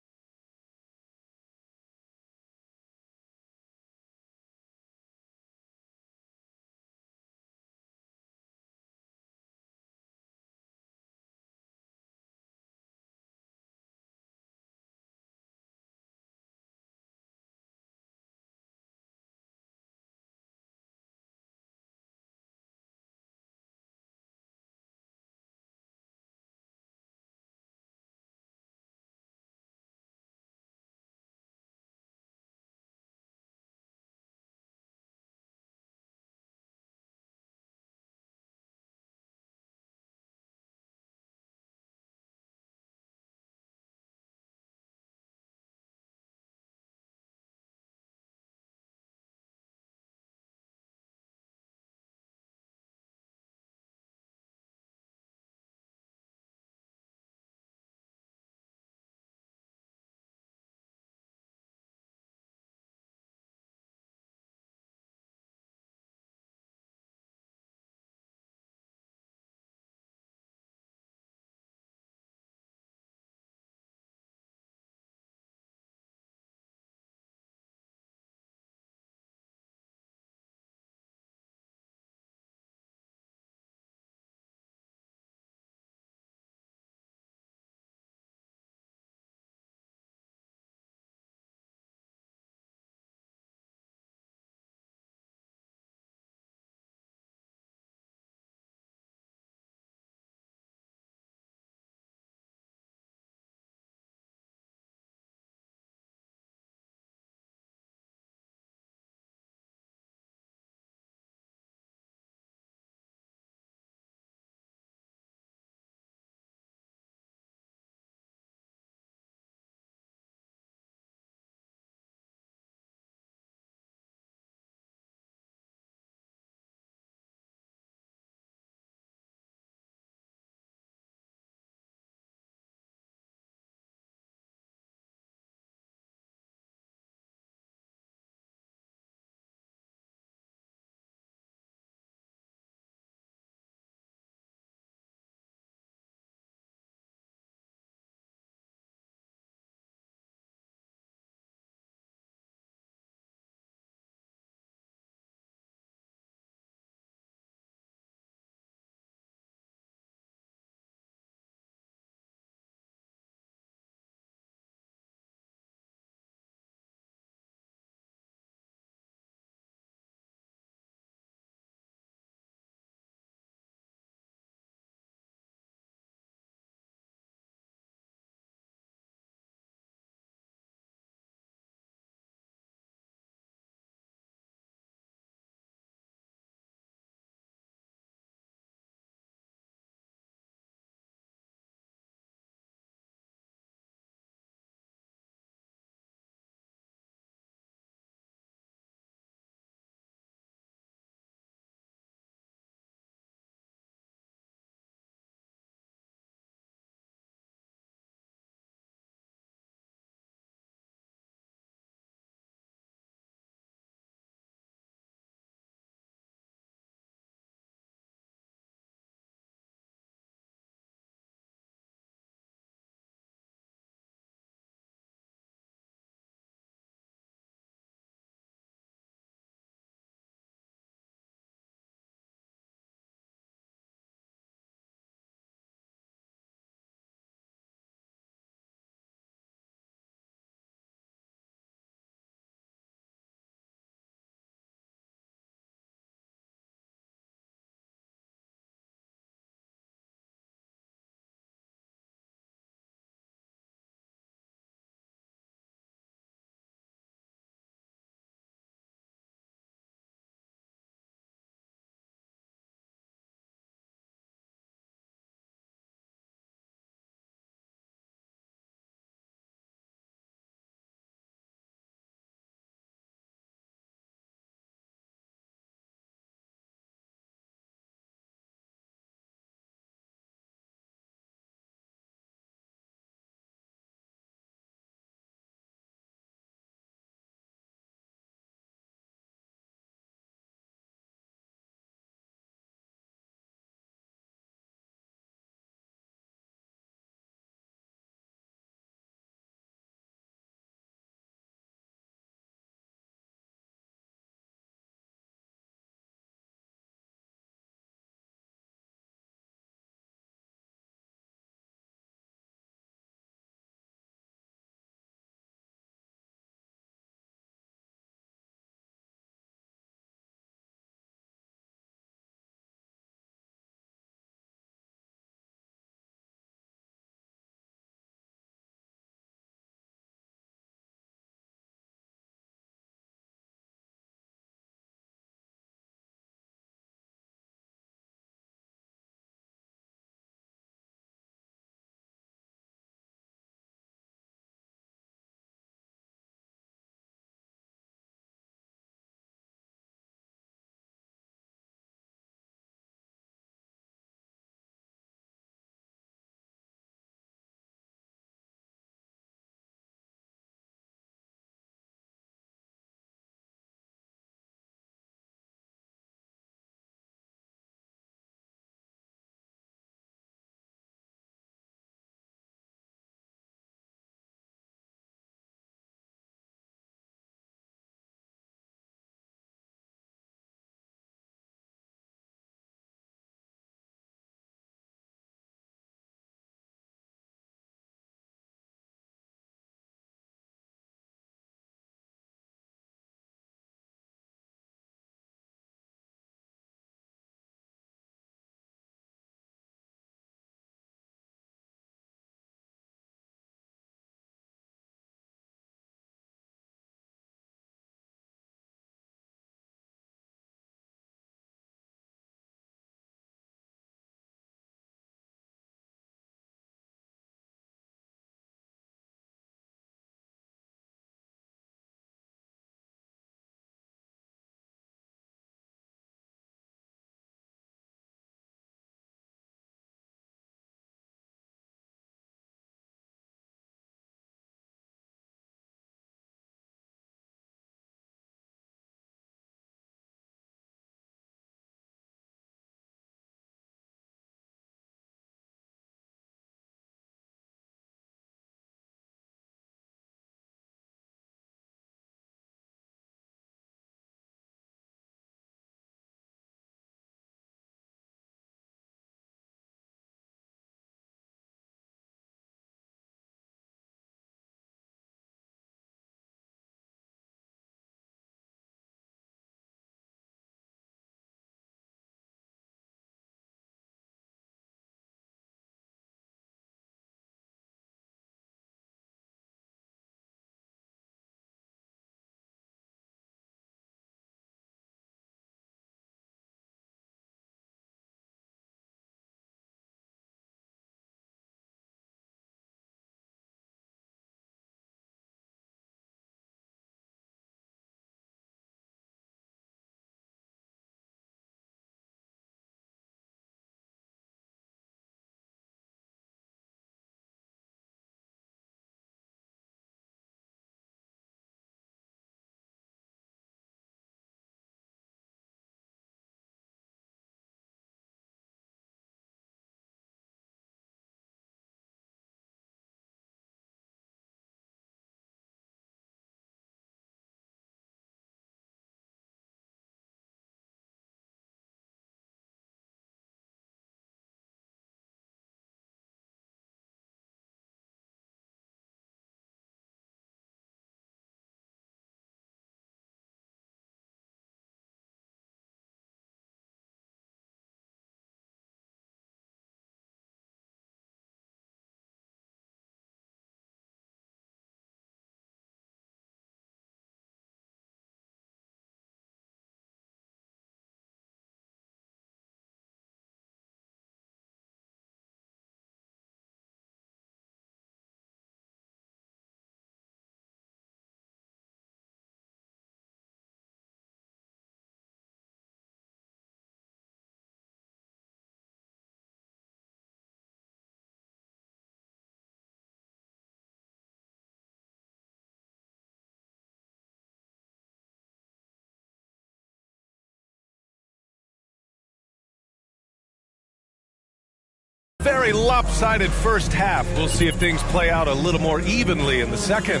Very lopsided first half. We'll see if things play out a little more evenly in the second.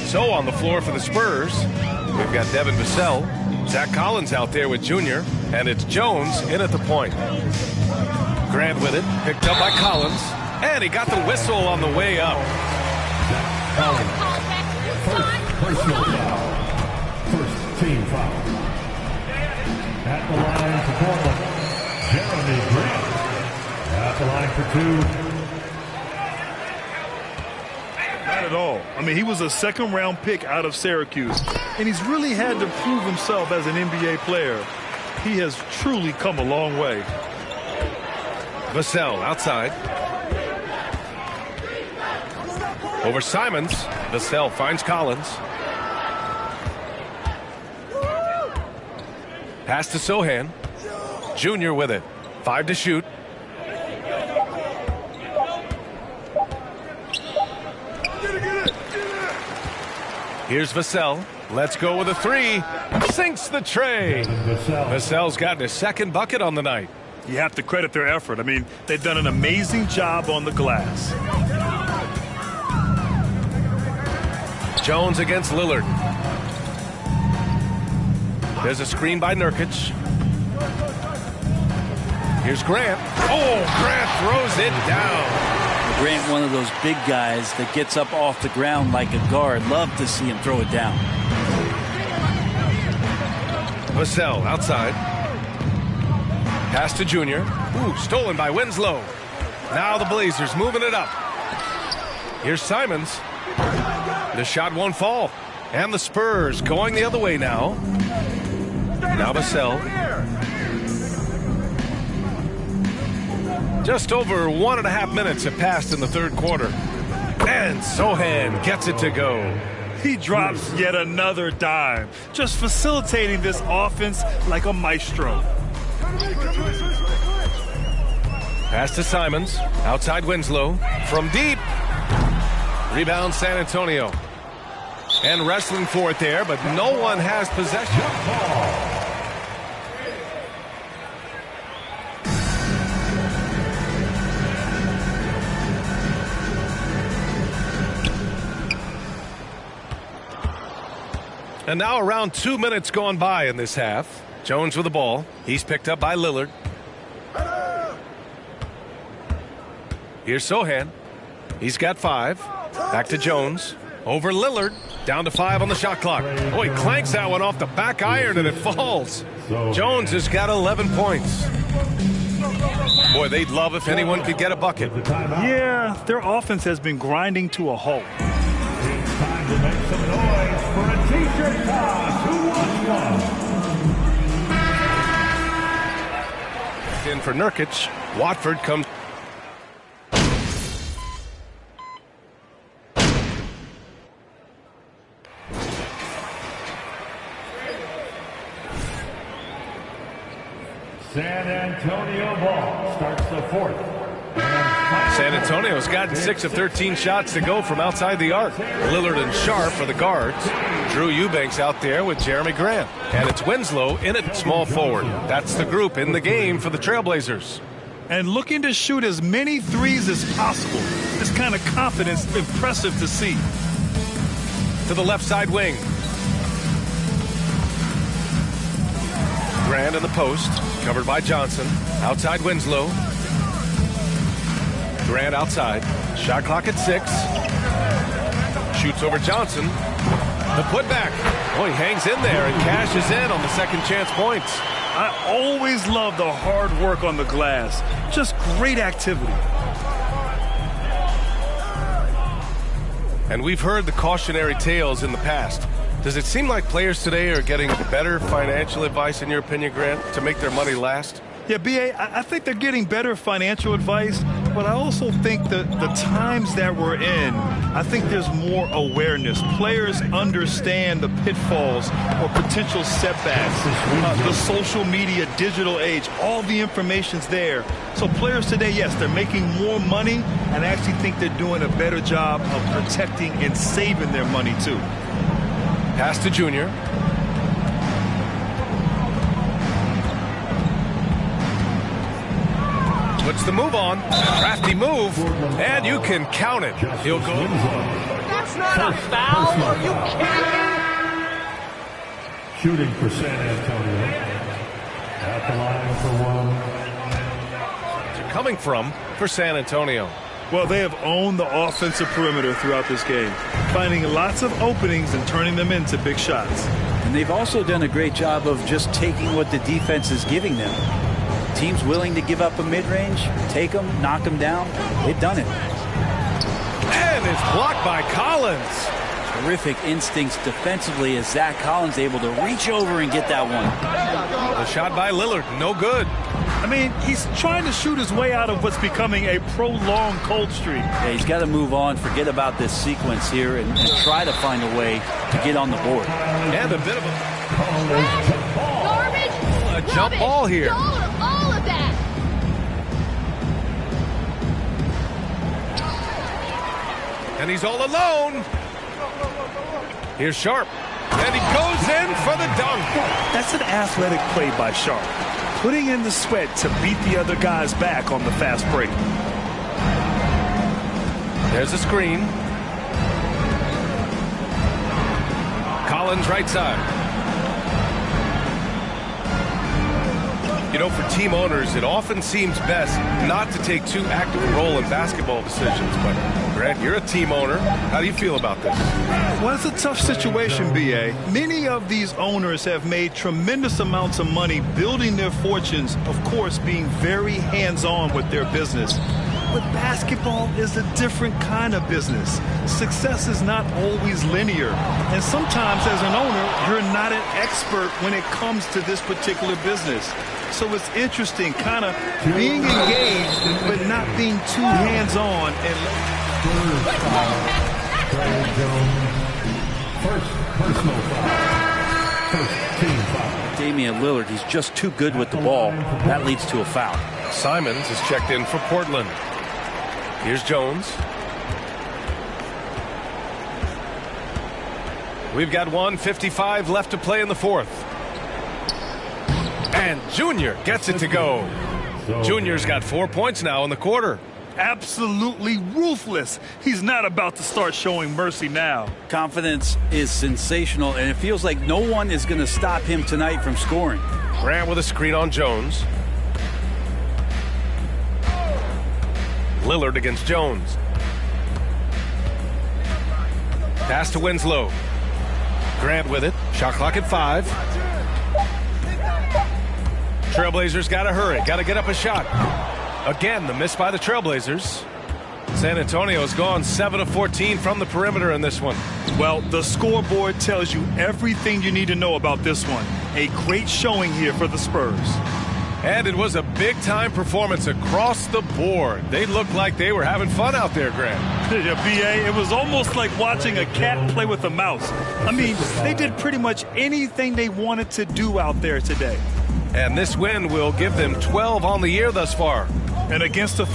So on the floor for the Spurs, we've got Devin Vassell, Zach Collins out there with Junior, and it's Jones in at the point. Grant with it, picked up by Collins, and he got the whistle on the way up. Personal foul. First team foul. At the line for Portland, Jeremy Grant. At the line for 2. Not at all. I mean, he was a second-round pick out of Syracuse, and he's really had to prove himself as an NBA player. He has truly come a long way. Vassell outside. Over Simons. Vassell finds Collins. Pass to Sohan. Junior with it. 5 to shoot. Here's Vassell. Let's go with a 3. Sinks the tray. Vassell's gotten his second bucket on the night. You have to credit their effort. I mean, they've done an amazing job on the glass. Jones against Lillard. There's a screen by Nurkic. Here's Grant. Oh, Grant throws it down. Grant, one of those big guys that gets up off the ground like a guard. Love to see him throw it down. Vassell outside. Pass to Junior. Ooh, stolen by Winslow. Now the Blazers moving it up. Here's Simons. The shot won't fall. And the Spurs going the other way now. Now Vassell. Just over 1.5 minutes have passed in the third quarter. And Sohan gets it to go. He drops yet another dime, just facilitating this offense like a maestro. Pass to Simons. Outside Winslow. From deep. Rebound San Antonio. And wrestling for it there, but no one has possession. And now around 2 minutes gone by in this half. Jones with the ball. He's picked up by Lillard. Here's Sohan. He's got 5. Back to Jones. Over Lillard. Down to 5 on the shot clock. Oh, he clanks that one off the back iron and it falls. Jones has got 11 points. Boy, they'd love if anyone could get a bucket. Yeah, their offense has been grinding to a halt. It's time to make some noise for a t-shirt toss. Who wants one? In for Nurkic. Watford comes. San Antonio ball starts the fourth. San Antonio's gotten 6 of 13 shots to go from outside the arc. Lillard and Sharp are the guards. Drew Eubanks out there with Jeremy Grant. And it's Winslow in at small forward. That's the group in the game for the Trailblazers. And looking to shoot as many threes as possible. This kind of confidence, impressive to see. To the left side wing. Grant in the post. Covered by Johnson. Outside Winslow. Grant outside. Shot clock at 6. Shoots over Johnson. The putback. Oh, he hangs in there and cashes in on the second chance points. I always love the hard work on the glass. Just great activity. And we've heard the cautionary tales in the past. Does it seem like players today are getting better financial advice, in your opinion, Grant, to make their money last? Yeah, B.A., I think they're getting better financial advice, but I also think that the times that we're in, I think there's more awareness. Players understand the pitfalls or potential setbacks. The social media, digital age, all the information's there. So players today, yes, they're making more money, and I actually think they're doing a better job of protecting and saving their money, too. Pass to Junior. Puts the move on. Crafty move. And you can count it. He'll go. That's not a foul. Are you kidding? Shooting for San Antonio. At the line for one. Coming from for San Antonio. Well, they have owned the offensive perimeter throughout this game, finding lots of openings and turning them into big shots. And they've also done a great job of just taking what the defense is giving them. Teams willing to give up a mid-range, take them, knock them down. They've done it. And it's blocked by Collins. Terrific instincts defensively as Zach Collins able to reach over and get that one. The shot by Lillard, no good. I mean, he's trying to shoot his way out of what's becoming a prolonged cold streak. Yeah, he's got to move on, forget about this sequence here, and try to find a way to get on the board. And a bit of Garbage. a jump ball here. All of that. And he's all alone. Here's Sharp. And he goes in for the dunk. That's an athletic play by Sharp, putting in the sweat to beat the other guys back on the fast break. There's a screen. Collins right side. You know, for team owners, it often seems best not to take too active a role in basketball decisions. But, Grant, you're a team owner. How do you feel about this? Well, it's a tough situation, B.A. Many of these owners have made tremendous amounts of money building their fortunes, of course, being very hands-on with their business. But basketball is a different kind of business. Success is not always linear. And sometimes, as an owner, you're not an expert when it comes to this particular business. So it's interesting, kind of being engaged, but not being too hands-on. First personal foul. First team foul. Damian Lillard, he's just too good with the ball. That leads to a foul. Simons is checked in for Portland. Here's Jones. We've got 1:55 left to play in the fourth. And Junior gets it to go. Junior's got 4 points now in the quarter. Absolutely ruthless. He's not about to start showing mercy now. Confidence is sensational, and it feels like no one is going to stop him tonight from scoring. Grant with a screen on Jones. Lillard against Jones. Pass to Winslow. Grant with it. Shot clock at 5. Trailblazers got to hurry. Got to get up a shot. Again, the miss by the Trailblazers. San Antonio's gone 7 of 14 from the perimeter in this one. Well, the scoreboard tells you everything you need to know about this one. A great showing here for the Spurs. And it was a big-time performance across the board. They looked like they were having fun out there, Grant. Yeah, B.A., it was almost like watching a cat play with a mouse. I mean, they did pretty much anything they wanted to do out there today. And this win will give them 12 on the year thus far. And against a